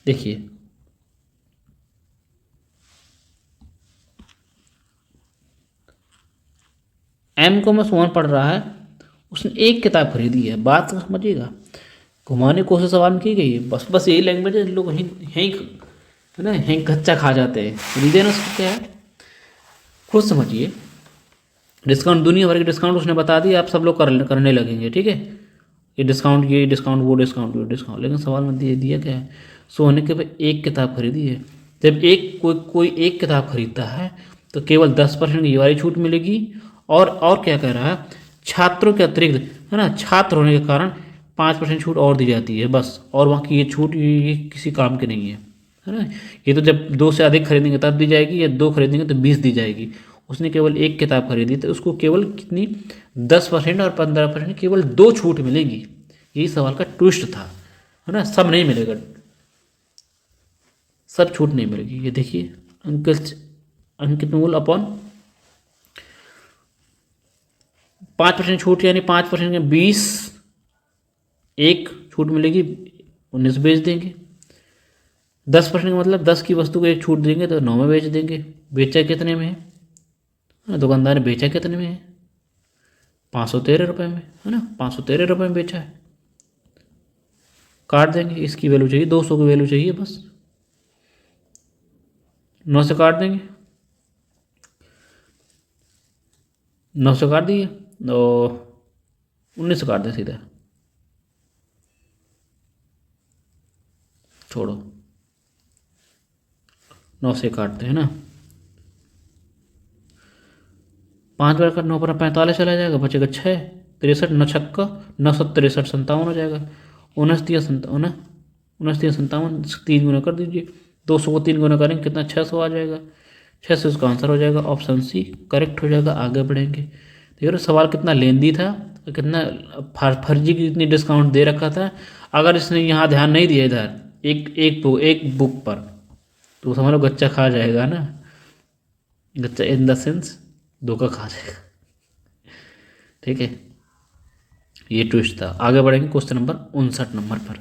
देखिए एम को मैं सोन पढ़ रहा है, उसने एक किताब खरीदी है, बात तो समझिएगा, घुमाने की कोशिश सवाल में की गई है। बस यही लैंग्वेज है, लोग यहीं है ना, यहीं कच्चा खा जाते हैं। रीजन उसको क्या है खुद समझिए। डिस्काउंट दुनिया भर के डिस्काउंट उसने बता दिया, आप सब लोग करने लगेंगे, ठीक है। ये डिस्काउंट, ये डिस्काउंट, वो डिस्काउंट, वो डिस्काउंट, लेकिन सवाल में दिया क्या है, सोने के भाई एक किताब खरीदी है। जब कोई एक किताब खरीदता है तो केवल 10% की वाली छूट मिलेगी। और क्या कह रहा है, छात्रों के अतिरिक्त है ना, छात्र होने के कारण 5% छूट और दी जाती है बस। और बाकी ये छूट ये किसी काम की नहीं है ना। ये तो जब 2 से अधिक खरीदेंगे तब दी जाएगी, या 2 खरीदेंगे तो 20 दी जाएगी। उसने केवल एक किताब खरीदी तो उसको केवल कितनी 10% और 15% केवल 2 छूट मिलेगी। यही सवाल का ट्विस्ट था, है ना। सब नहीं मिलेगा, सब छूट नहीं मिलेगी। ये देखिए अंकित मूल अपॉन 5% छूट, यानी 5% में 20, एक छूट मिलेगी, 19 बेच देंगे। 10% का मतलब 10 की वस्तु को एक छूट देंगे तो 9 में बेच देंगे। बेचा कितने में है, दुकानदार ने बेचा कितने में है, 513 रुपये में, है ना, 513 रुपये में बेचा है। काट देंगे, इसकी वैल्यू चाहिए 200 की वैल्यू चाहिए बस, 9 से काट देंगे, 9 से काट दिए और 19 से काट दें सीधा, छोड़ो 9 से काटते हैं ना, 5 बार का 9 पर 45 चला जाएगा, बचेगा 6, 63, 9 छक्का 9, 63, 57 हो जाएगा। 29 57, 3 गुना कर दीजिए, 200 को 3 गुना करेंगे कितना, 600 आ जाएगा। 600 इसका आंसर हो जाएगा, ऑप्शन सी करेक्ट हो जाएगा। आगे बढ़ेंगे। देखिए सवाल कितना लेंदी था, कितना फर्जी की इतनी डिस्काउंट दे रखा था। अगर इसने यहाँ ध्यान नहीं दिया इधर एक बुक पर, तो समझ लो गच्चा खा जाएगा ना, गच्चा इन द सेंस धोखा खा जाएगा। ठीक है, ये ट्विस्ट था। आगे बढ़ेंगे क्वेश्चन नंबर 59 नंबर पर।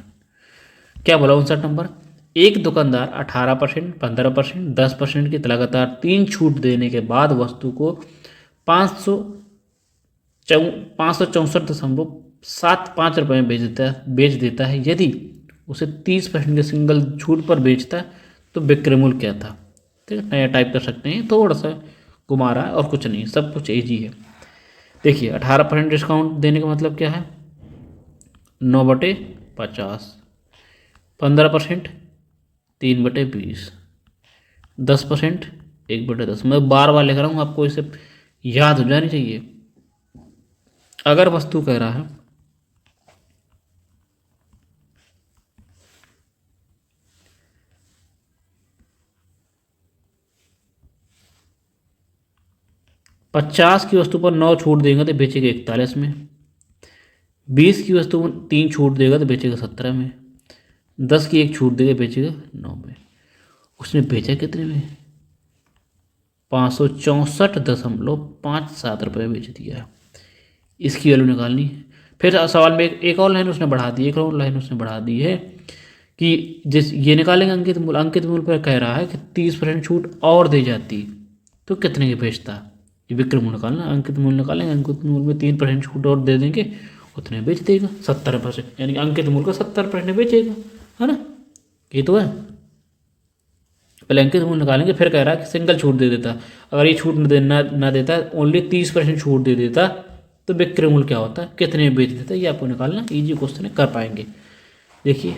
क्या बोला 59 नंबर, एक दुकानदार 18%, 15%, 10% की लगातार 3 छूट देने के बाद वस्तु को 564.75 रुपये में बेच देता है। यदि उसे 30% के सिंगल छूट पर बेचता तो विक्रय मूल्य क्या था। ठीक है, नया टाइप कर सकते हैं, थोड़ा सा घुमा रहा है और कुछ नहीं, सब कुछ इजी है। देखिए 18% डिस्काउंट देने का मतलब क्या है, 9/50, 15% 3/20, 10% 1/10। मैं बार बार लिख रहा हूँ, आपको इसे याद हो जानी चाहिए। अगर वस्तु कह रहा है 50 की वस्तु पर 9 छूट देगा तो बेचेगा 41 में, 20 की वस्तु पर 3 छूट देगा तो बेचेगा 17 में, 10 की 1 छूट देगा बेचेगा 9 में। उसने बेचा कितने में, 564.57 रुपये बेच दिया। इसकी वैल्यू निकालनी है। फिर सवाल में एक और लाइन उसने बढ़ा दी, एक और लाइन उसने बढ़ा दी है कि जिस ये निकालेंगे अंकित मूल्य। अंकित मूल्य पर कह रहा है कि 30% छूट और दी जाती तो कितने की बेचता। ये विक्रय मूल्य निकालना, अंकित मूल्य निकालेंगे, अंकित मूल्य में 3% छूट और दे देंगे, उतने बेच देगा 70%, यानी अंकित मूल्य का 70% बेचेगा, है ना। ये तो है। पहले अंकित मूल्य निकालेंगे, फिर कह रहा है कि सिंगल छूट दे देता। अगर ये छूट ना देता, ओनली 30% छूट दे देता तो विक्रय मूल्य क्या होता है, कितने में बेच देता। ये आपको निकालना इजी क्वेश्चन है, कर पाएंगे। देखिए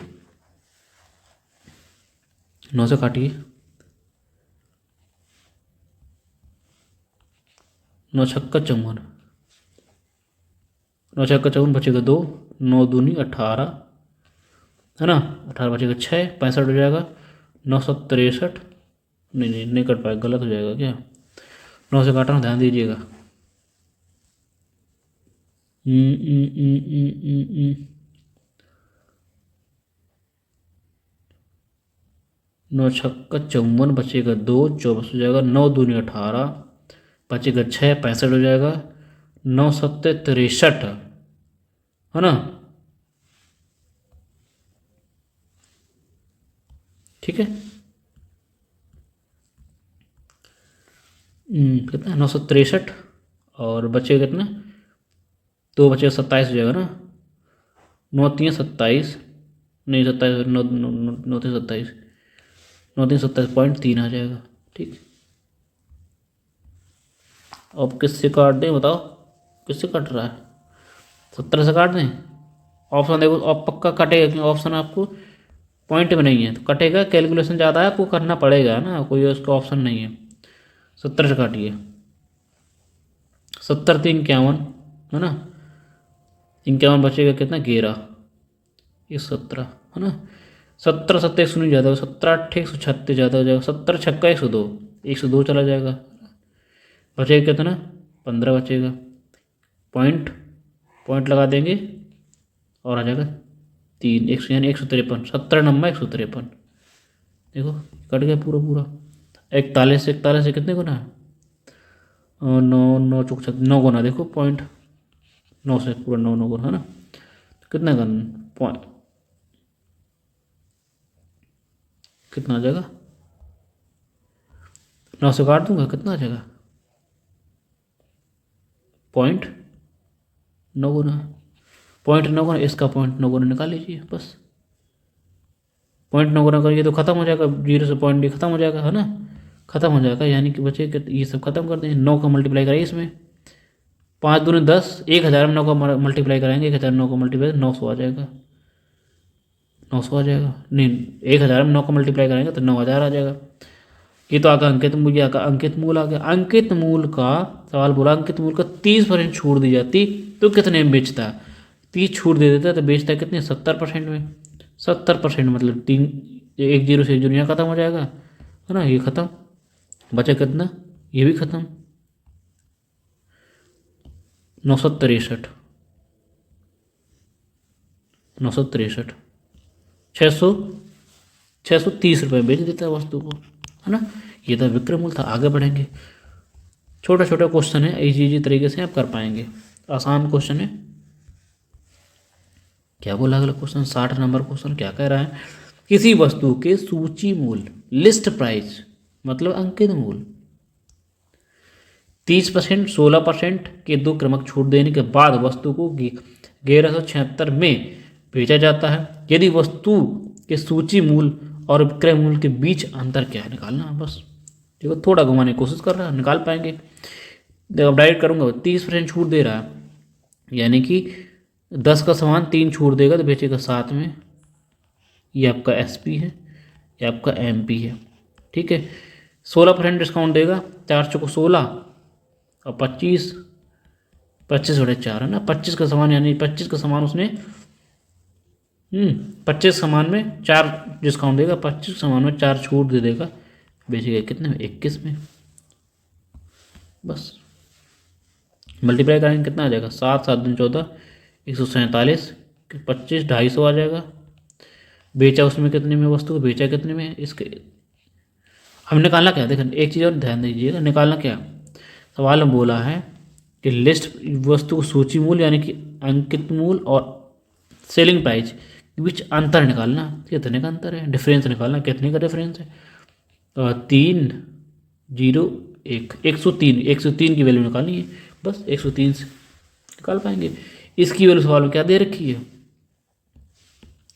9 से काटिए, 9 छक्का 54, 9 छक्का 54 बचेगा 2, 9 दूनी 18, है ना, 18 बचेगा 6, 65 हो जाएगा, 963, नहीं कट पाएगा, गलत हो जाएगा क्या, 9 से काटना, ध्यान दीजिएगा। 9 छक्का 54 बचेगा 2, 24 हो जाएगा, 9 दूनी 18 बचेगा 6, 65 हो जाएगा, 9 सत्ते 63, है ना। ठीक है, कितना 963 और बचेगा कितना, 2 बचेगा 27 हो जाएगा ना, 9 3 27, नहीं 27, 9 9 3 27, 9 3 27.3 आ जाएगा। ठीक, अब किससे काट दें बताओ, किससे कट रहा है, 70 से काट दें। ऑप्शन देखो, अब पक्का कटेगा क्योंकि ऑप्शन आपको पॉइंट में नहीं है, तो कटेगा। कैलकुलेशन ज़्यादा है, आपको करना पड़ेगा ना, कोई उसका ऑप्शन नहीं है। 70 से काटिए, 70 3 51, है ना, 51 बचेगा कितना, 11, ये 17, है ना। 17 7 100 ज़्यादा हो, 17 8 136 ज़्यादा हो जाएगा, 70 छक्का 102, 102 चला जाएगा, बचेगा कितना, 15 बचेगा। पॉइंट पॉइंट लगा देंगे और आ जाएगा 3, 100 यानी 153, 70 नंबर 153। देखो कट गया पूरा पूरा। 41 से कितने गुना है, 9 9 चौक 9 गुना, देखो पॉइंट 9 से पूरा 9 9 गुना, है ना। तो कितना का पॉइंट, कितना आ जाएगा, 9 से काट दूंगा, कितना आ जाएगा, 0.9 गुना, 0.9 गुना, इसका 0.9 गुना निकाल लीजिए बस। 0.9 गुना करिए तो खत्म हो जाएगा, 0 से पॉइंट भी खत्म हो जाएगा, है ना, खत्म हो जाएगा। यानी कि बचे ये सब खत्म कर दें, 9 का मल्टीप्लाई करिए इसमें, 5 दूनी 10, 1000 में 9 का मल्टीप्लाई कराएंगे, 1000 9 का मल्टीप्लाई 900 आ जाएगा, 900 आ जाएगा, नहीं 1000 में 9 का मल्टीप्लाई करेंगे तो 9000 आ जाएगा। ये तो आगे अंकित मूल, ये आगे अंकित मूल आ गया। अंकित मूल का सवाल बोला, अंकित मूल का 30% छूट दी जाती तो कितने में बेचता? 30 छूट दे देता तो बेचता कितने? 70% में। 70% मतलब 3, 1 जीरो से 1 जीरो यहाँ खत्म हो जाएगा, है ना, ये खत्म, बचा कितना? ये भी खत्म। 963, 963, 630 रुपये बेच देता है वस्तु को, है ना। ये तो विक्रय मूल्य था। आगे बढ़ेंगे। छोटा छोटा क्वेश्चन है, इजी तरीके से आप कर पाएंगे। आसान क्वेश्चन है। क्या बोला अगला क्वेश्चन? 60 नंबर क्वेश्चन क्या कह रहा है? किसी वस्तु के सूची मूल्य, लिस्ट प्राइस मतलब अंकित मूल्य 30%, 16% के दो क्रमक छूट देने के बाद वस्तु को 1176 में बेचा जाता है। यदि वस्तु के सूची मूल्य और विक्रय मूल्य के बीच अंतर क्या है, निकालना है बस। देखो थोड़ा घुमाने की कोशिश कर रहा है, निकाल पाएंगे। देखो अब डायरेक्ट करूँगा। 30% छूट दे रहा है, यानी कि 10 का सामान 3 छूट देगा तो बेचेगा 7 में। ये आपका SP है, ये आपका MP है, ठीक है। 16% डिस्काउंट देगा, 4 चौको 16 और 25, 25 बटे 4 है ना। 25 का सामान, यानी 25 का सामान उसने 25 सामान में 4 डिस्काउंट देगा, 25 सामान में 4 छूट दे देगा, बेचेगा कितने में? 21 में। बस मल्टीप्लाई करेंगे कितना आ जाएगा? 7 7 दूनी 14, 147, 25, 250 आ जाएगा। बेचा उसमें कितने में वस्तु को? बेचा कितने में? इसके हम निकालना क्या? देखो एक चीज़ और ध्यान दीजिएगा, निकालना क्या सवाल में बोला है कि लिस्ट वस्तु को सूची मूल्य यानी कि अंकित मूल्य और सेलिंग प्राइस के बीच अंतर निकालना। कितने का अंतर है? डिफरेंस निकालना, कितने का डिफरेंस है? 301, 103, 103 की वैल्यू निकालनी है बस। 103 से निकाल पाएंगे। इसकी वैल्यू सवाल में क्या दे रखी है?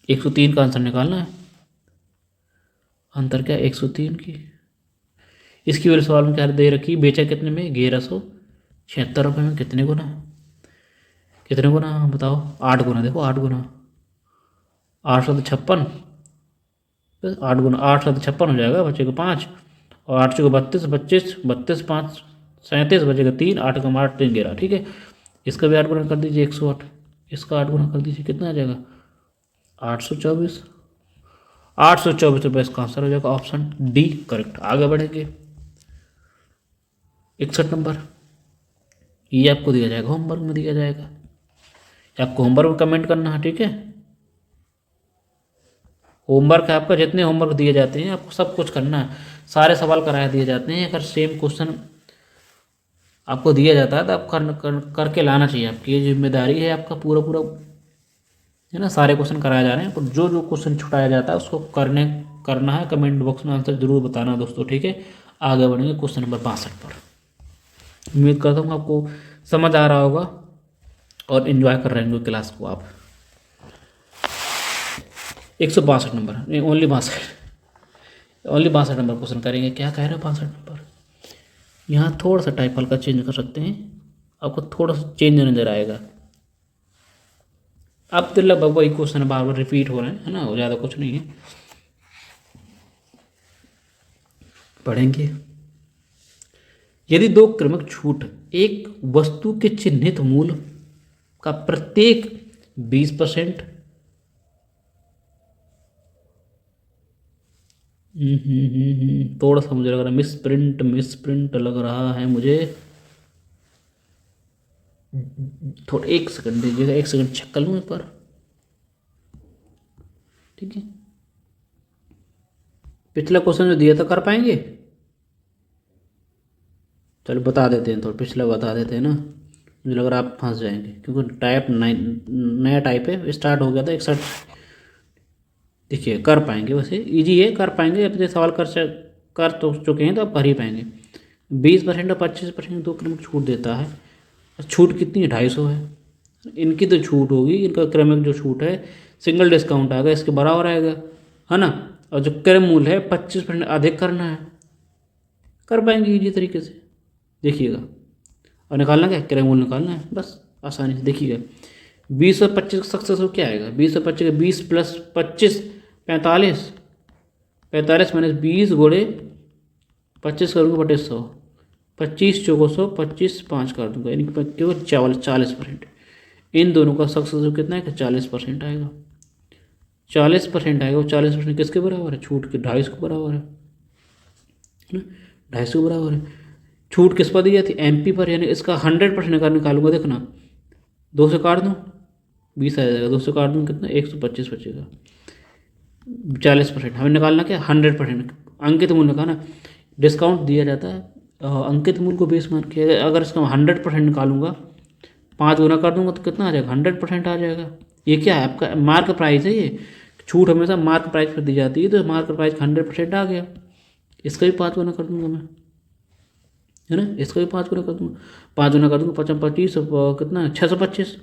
103 का आंसर निकालना है। अंतर क्या? 103 की। इसकी वैल्यू सवाल में क्या दे रखी है? बेचा कितने में? 1176 रुपये में। कितने गुना? कितने गुना बताओ? 8 गुना। देखो 8 गुना, 8 7 56, 8 गुना 8 7 56 हो जाएगा, बचेगा 5 और 8 चौको 32, 25, 32 5 37, बचेगा 3, 8 का 8 3 11, ठीक है। इसका भी 8 गुना कर दीजिए, 108। इसका 8 गुना कर दीजिए, कितना आ जाएगा? 824, 824 रुपये इसका आंसर हो जाएगा। Option D correct. आगे बढ़ेंगे। 61 नंबर, ये आपको दिया जाएगा, होमवर्क में दिया जाएगा। आपको होमवर्क में कमेंट करना है, ठीक है। होमवर्क है आपका, जितने होमवर्क दिए जाते हैं आपको सब कुछ करना है। सारे सवाल कराए दिए जाते हैं। अगर सेम क्वेश्चन आपको दिया जाता है तो आप करके लाना चाहिए। आपकी ये जिम्मेदारी है आपका पूरा पूरा, है ना। सारे क्वेश्चन कराए जा रहे हैं, पर जो जो क्वेश्चन छुटाया जाता है उसको करना है। कमेंट बॉक्स में आंसर जरूर बताना दोस्तों, ठीक है। आगे बढ़ेंगे क्वेश्चन नंबर 62 पर। उम्मीद करता हूँ आपको समझ आ रहा होगा और इन्जॉय कर रहे होंगे क्लास को आप। 162 नंबर, नहीं ओनली 62 नंबर क्वेश्चन करेंगे। क्या कह रहे हैं 62 नंबर? यहाँ थोड़ा सा टाइप हल्का चेंज कर सकते हैं, आपको थोड़ा सा चेंज नजर आएगा। अब तो लगभग वही क्वेश्चन बार बार रिपीट हो रहे हैं, है ना, ज़्यादा कुछ नहीं है। पढ़ेंगे। यदि दो क्रमिक छूट एक वस्तु के चिन्हित मूल्य का प्रत्येक 20%, थोड़ा सा मुझे लग रहा है मिस प्रिंट लग रहा है मुझे। थोड़ा 1 सेकंड दीजिएगा, 1 सेकंड चेक कर लूँ एक बार, ठीक है। पिछला क्वेश्चन जो दिया था कर पाएंगे? चलो बता देते हैं, थोड़ा पिछला बता देते हैं ना। मुझे लग रहा है आप फंस जाएंगे क्योंकि टाइप नया टाइप है, स्टार्ट हो गया था 61। देखिए कर पाएंगे, वैसे इजी है, कर पाएंगे। अपने सवाल कर तो चुके हैं तो आप कर ही पाएंगे। 20% और 25% दो क्रमिक छूट देता है। छूट कितनी है? 250 है। इनकी तो छूट होगी, इनका क्रमिक जो छूट है सिंगल डिस्काउंट आएगा, इसके बराबर आएगा, है ना। और जो क्रम मूल्य है 25% अधिक करना है, कर पाएंगे इजी तरीके से। देखिएगा और निकालना क्या? क्रय मूल्य निकालना है बस, आसानी से। देखिएगा 20 और 25 का सक्सेस हो क्या आएगा? 20 और 25 का 20 + 25 45, 45 - 20 गुणे 25 करूँगा बटे 100, 25 चौको 100, 25 5 कर दूंगा, यानी कि केवल 40%। इन दोनों का सक्सेस रेट कितना है कि 40% आएगा। 40% आएगा, वो 40% किसके बराबर है? छूट के 250 के बराबर है ना, 250 के बराबर है। छूट किस पर दी जाती है? MP पर, यानी इसका 100% निकालूंगा, देखना 2 से काट दूँ 20 आ जाएगा, 2 से काट दूँ कितना 125 बचेगा। 40% हमें निकालना क्या? 100%। अंकित मूल्य का ना डिस्काउंट दिया जाता है अंकित मूल्य को बेस मान के। अगर इसका 100% निकालूंगा, 5 गुना कर दूंगा तो कितना आ जाएगा? 100% आ जाएगा। ये क्या है? आपका मार्क प्राइस है ये। छूट हमेशा मार्क प्राइस पर दी जाती है, तो मार्क प्राइस 100% आ गया। इसका भी 5 गुना कर दूंगा मैं, है ना, इसका भी 5 गुना कर दूंगा। 5 गुना कर दूंगा 25 25 कितना 625,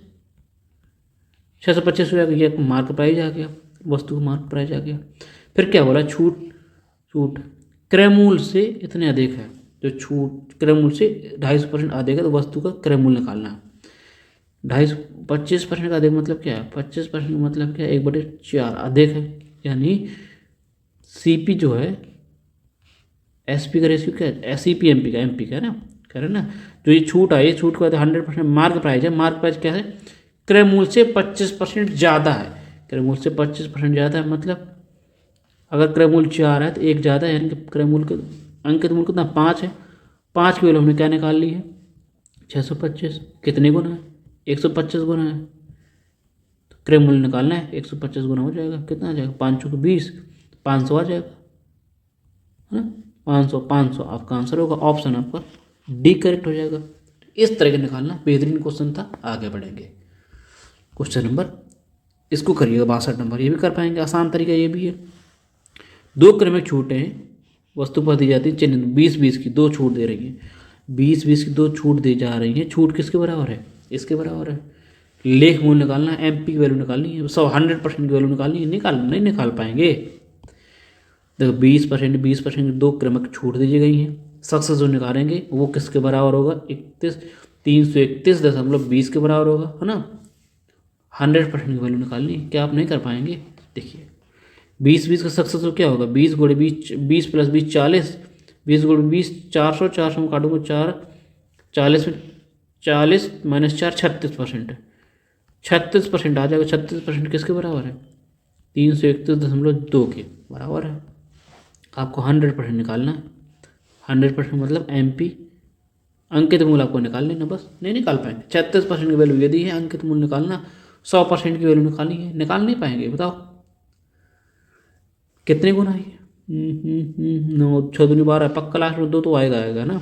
625 हो जाएगा। ये मार्क प्राइस आ गया, वस्तु का मार्क प्राइस आ गया। फिर क्या बोला? छूट छूट क्रय मूल्य से इतने अधिक है। जो छूट क्रय मूल्य से 250% अधिक है, तो वस्तु का क्रय मूल्य निकालना है। 25% का अधिक मतलब क्या है? 25% का मतलब क्या है? 1/4 अधिक है, यानी CP जो है, SP का रेशियो क्या है? CP MP का है ना, कह रहे हैं ना। जो ये छूट आई, छूट का 100% मार्क प्राइस है। मार्क प्राइस क्या है? क्रय मूल्य से 25% ज़्यादा है। क्रय मूल्य से 25% ज़्यादा है, मतलब अगर क्रय मूल्य 4 है तो 1 ज़्यादा है, यानी कि क्रय मूल्य का अंकित मूल्य कितना? 5 है। 5 की वैल्यू हमने क्या निकाल ली है? 625। कितने गुना है? 125 गुना है। तो क्रय मूल्य निकालना है, 125 गुना हो जाएगा, कितना आ जाएगा? 5 चौके 20, 500 आ जाएगा, है ना। 500 आपका आंसर होगा। ऑप्शन आपका D करेक्ट हो जाएगा। इस तरह के निकालना बेहतरीन क्वेश्चन था। आगे बढ़ेंगे क्वेश्चन नंबर, इसको करिएगा 62 नंबर। ये भी कर पाएंगे, आसान तरीका ये भी है। 2 क्रमिक छूटें वस्तु पर दी जाती है, चिन्ह 20-20 की 2 छूट दे रही हैं। 20-20 की 2 छूट दी जा रही हैं। छूट किसके बराबर है? इसके बराबर है। लेख मूल्य निकालना है, MP की वैल्यू निकालनी है, 100% की वैल्यू निकालनी है। नहीं निकाल पाएंगे। देखो 20%, 20% की 2 क्रमिक छूट दी गई हैं। सक्सेस जो निकालेंगे वो किसके बराबर होगा? 331.20 के बराबर होगा, है ना। 100% की वैल्यू निकालनी है। क्या आप नहीं कर पाएंगे? देखिए 20-20 का सक्सेस क्या होगा? 20 गुणे 20, 20 + 20 40, 20 गुणे 20 400, 400 में काटूंगा 4, 40 में 40 - 4 36%, 36% आ जाएगा। 36% किसके बराबर है? 331.2 के बराबर है। आपको 100% निकालना है। 100% मतलब MP अंकित मूल्य आपको निकाल लेना, बस नहीं निकाल पाएंगे। 36% की वैल्यू यदि है, अंकित मूल्य निकालना। 100% की वैल्यू निकालनी है, निकाल नहीं पाएंगे। बताओ कितने गुना है? 9 6 दूनी 12, पक्का लास्ट में 2 तो आएगा ना।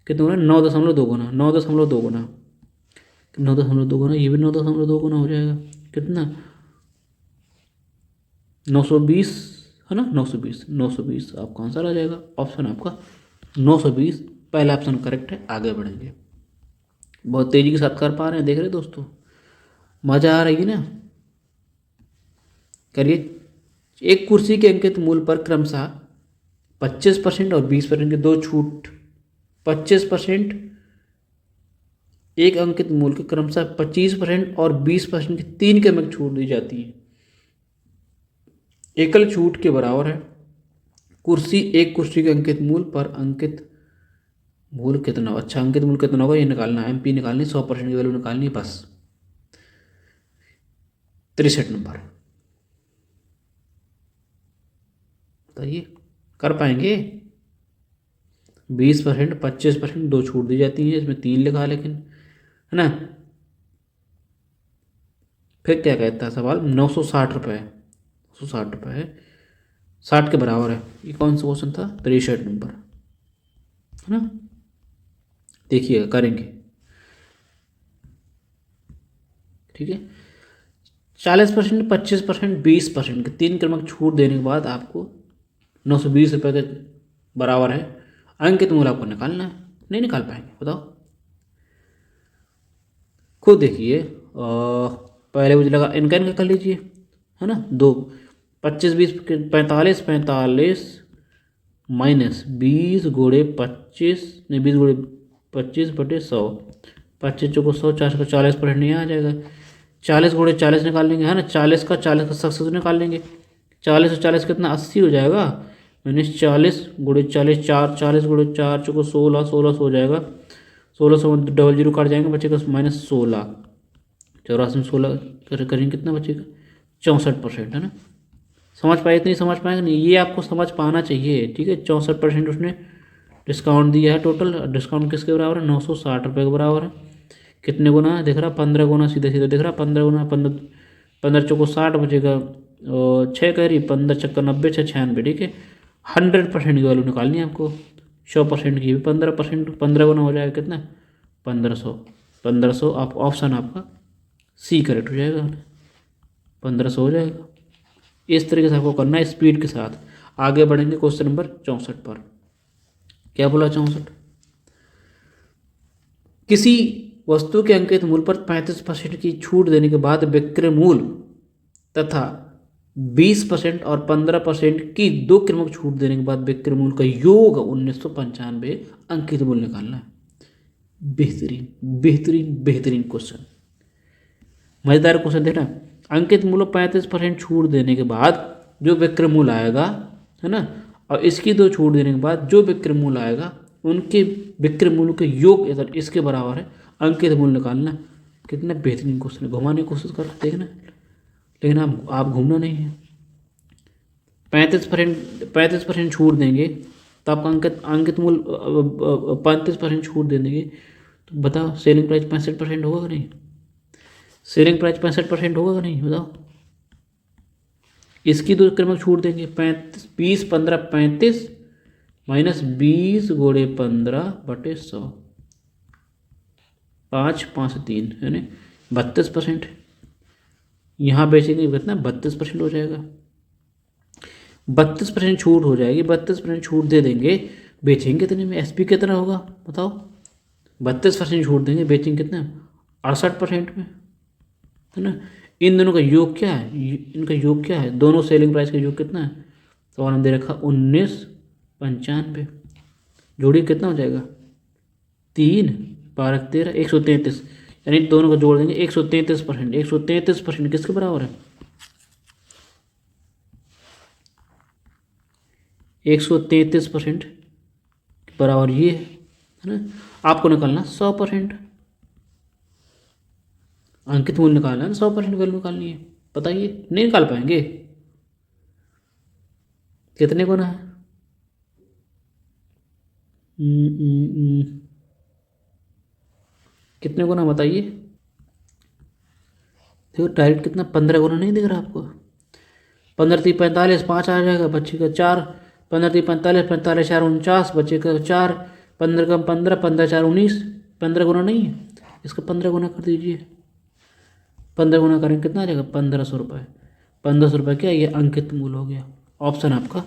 कितने गुना? 9.2 गुना, 9.2 गुना, 9.2 गुना। ये भी 9.2 गुना हो जाएगा। कितना? 920, है ना। 920 आपका आंसर आ जाएगा। ऑप्शन आपका 920 पहला ऑप्शन करेक्ट है। आगे बढ़ेंगे। बहुत तेजी के साथ कर पा रहे हैं, देख रहे दोस्तों, मज़ा आ रही है ना। करिए। एक कुर्सी के अंकित मूल्य पर क्रमशः 25% और 20% की 2 छूट। 25% एक अंकित मूल्य के क्रमशः 25% और 20% की 3 क्रमिक छूट दी जाती है। एकल छूट के बराबर है। एक कुर्सी के अंकित मूल्य पर अंकित मूल्य कितना? अच्छा, अंकित मूल्य कितना होगा ये निकालना है। MP निकालनी, 100% की वैल्यू निकालनी, बस। 63 नंबर बताइए, कर पाएंगे? 20%, 25% 2 छूट दी जाती है, इसमें 3 लिखा, लेकिन है ना। फिर क्या कहता है सवाल? 960 रुपये, 960 रुपये है, 60 के बराबर है। ये कौन सा क्वेश्चन था? 63 नंबर, है ना। देखिएगा, करेंगे, ठीक है। 40%, 25%, 20% के 3 क्रमिक छूट देने के बाद आपको 920 रुपये के बराबर है। अंकित मूल्य आपको निकालना है, नहीं निकाल पाएंगे, बताओ। खुद देखिए, पहले मुझे लगा इनका कर लीजिए, है ना। 2 25 20 45 45 माइनस 20 गुणे 25, नहीं 20 गुणे 25 बटे 100, 25 चौको 100, 4 का 40% नहीं आ जाएगा। 40 गुणे 40 निकाल लेंगे, है ना। 40 का सक्सेस निकाल लेंगे। 40 और 40 कितना? 80 हो जाएगा। -40 गुणे 40 4, 40 गुणे 4 चौको 16, 1600 हो जाएगा। 1600 में डबल जीरो काट जाएंगे, बचेगा -16। 84 में 16 करेंगे कितना बचेगा? 64%, है ना। समझ पाए? इतनी समझ पाएंगे नहीं, ये आपको समझ पाना चाहिए, ठीक है। 64% उसने डिस्काउंट दिया है। टोटल डिस्काउंट किसके बराबर है? 960 रुपये के बराबर है। कितने गुना है दिख रहा? 15 गुना, सीधे सीधे दिख रहा 15 गुना। 15 15 चौको 60 बचेगा, और 6 कह रही, 15 छक्का 90, 6 96, ठीक है। 100% की वैल्यू निकालनी है आपको। 100% की भी 15%, 15 गुना हो जाएगा कितना? 1500। 1500 आप ऑप्शन आपका सी करेक्ट हो जाएगा, 1500 हो जाएगा। इस तरीके से आपको करना है स्पीड के साथ। आगे बढ़ेंगे क्वेश्चन नंबर 64 पर। क्या बोला 64? किसी वस्तु के अंकित मूल्य पर 35% की छूट देने के बाद विक्रय मूल्य तथा 20% और 15% की 2 क्रमिक छूट देने के बाद विक्रय मूल्य का योग 1995 अंकित मूल्य निकालना है। बेहतरीन बेहतरीन बेहतरीन क्वेश्चन, मजेदार क्वेश्चन देखना। अंकित मूल्य 35% छूट देने के बाद जो विक्रय मूल्य आएगा, है ना, और इसकी 2 छूट देने के बाद जो विक्रय मूल्य आएगा, उनके विक्रय मूल्य के योग इधर इसके बराबर है, अंकित मूल्य निकालना। कितना बेहतरीन क्वेश्चन है, घुमाने की कोशिश कर देखना, लेकिन आप घूमना नहीं है। 35% छूट देंगे तो आपका अंकित मूल्य 35% छूट दे देंगे, तो बताओ सेलिंग प्राइस 65% होगा कि नहीं? सेलिंग प्राइस 65% होगा कि नहीं, बताओ। इसकी 2 क्रमिक छूट देंगे, 35 20 15 35 माइनस 20 गुणे 15/100, 5 5 3, है ना, 32%। यहाँ बेचेंगे कितना? 32% हो जाएगा। 32% छूट हो जाएगी, 32% छूट दे देंगे, बेचेंगे कितने में? एसपी कितना होगा बताओ? 32% छूट देंगे, बेचेंगे कितना? 68% में, है ना। इन दोनों का योग क्या है? इनका योग क्या है? दोनों सेलिंग प्राइस का योग कितना है? तो हमने दे रखा 1995। जोड़ी कितना हो जाएगा? 3 12 13 133, यानी दोनों को जोड़ देंगे 133%। 133% किसके बराबर है? 133% बराबर ये है ना। आपको निकालना 100%, अंकित मूल्य निकालना है, 100% वैल्यू निकालनी है। बताइए, नहीं निकाल पाएंगे? कितने गुना है? कितने गुना बताइए? देखो डायरेक्ट कितना, 15 गुना नहीं दिख रहा आपको? 15 3 45, 5 आ जाएगा, बचेगा 4। 15 3 45, 45 4 49, बचेगा 4। 15 कम 15, 15 4 19, 15 गुना नहीं है, इसका 15 गुना कर दीजिए। 15 गुना करेंगे कितना आ जाएगा? 1500 रुपये। 1500 रुपये क्या, ये अंकित मूल्य हो गया। ऑप्शन आपका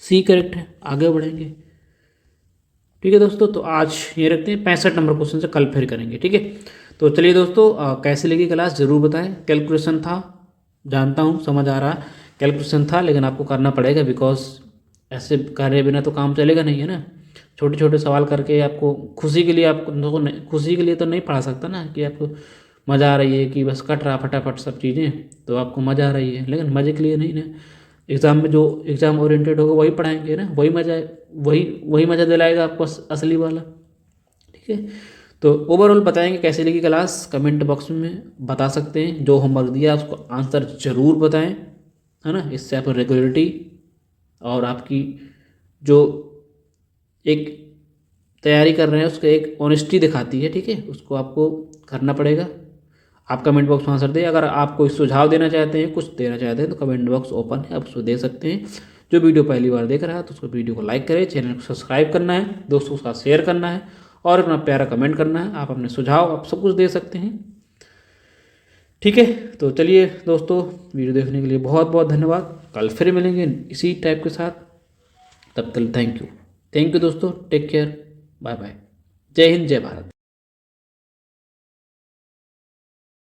सी करेक्ट है। आगे बढ़ेंगे, ठीक है दोस्तों। तो आज ये रखते हैं, 65 नंबर क्वेश्चन से कल फिर करेंगे, ठीक है। तो चलिए दोस्तों, कैसे लगी क्लास ज़रूर बताएं। कैलकुलेशन था, जानता हूँ, समझ आ रहा, कैलकुलेशन था, लेकिन आपको करना पड़ेगा, बिकॉज ऐसे करे बिना तो काम चलेगा नहीं, है ना। छोटे छोटे सवाल करके आपको खुशी के लिए, आपको खुशी के लिए तो नहीं पढ़ा सकता ना, कि आपको मज़ा आ रही है कि बस कट रहा फटाफट सब चीज़ें, तो आपको मज़ा आ रही है, लेकिन मज़े के लिए नहीं ना। एग्ज़ाम में जो एग्ज़ाम ओरिएंटेड होगा वही पढ़ाएंगे ना, वही मज़ा, वही मज़ा दिलाएगा आपको असली वाला, ठीक है। तो ओवरऑल बताएंगे कैसे लगी क्लास, कमेंट बॉक्स में बता सकते हैं। जो होमवर्क दिया उसको आंसर ज़रूर बताएं, है ना। इससे आप रेगुलरिटी और आपकी जो एक तैयारी कर रहे हैं उसका एक ऑनेस्टी दिखाती है, ठीक है। उसको आपको करना पड़ेगा। आप कमेंट बॉक्स में आंसर दें। अगर आप कोई सुझाव देना चाहते हैं, कुछ देना चाहते हैं, तो कमेंट बॉक्स ओपन है, आप उसको दे सकते हैं। जो वीडियो पहली बार देख रहा है तो उसको वीडियो को लाइक करें, चैनल को सब्सक्राइब करना है, दोस्तों के साथ शेयर करना है, और अपना प्यारा कमेंट करना है। आप अपने सुझाव आप सब कुछ दे सकते हैं, ठीक है। तो चलिए दोस्तों, वीडियो देखने के लिए बहुत बहुत धन्यवाद। कल फिर मिलेंगे इसी टाइप के साथ, तब तक थैंक यू दोस्तों, टेक केयर, बाय बाय, जय हिंद, जय भारत।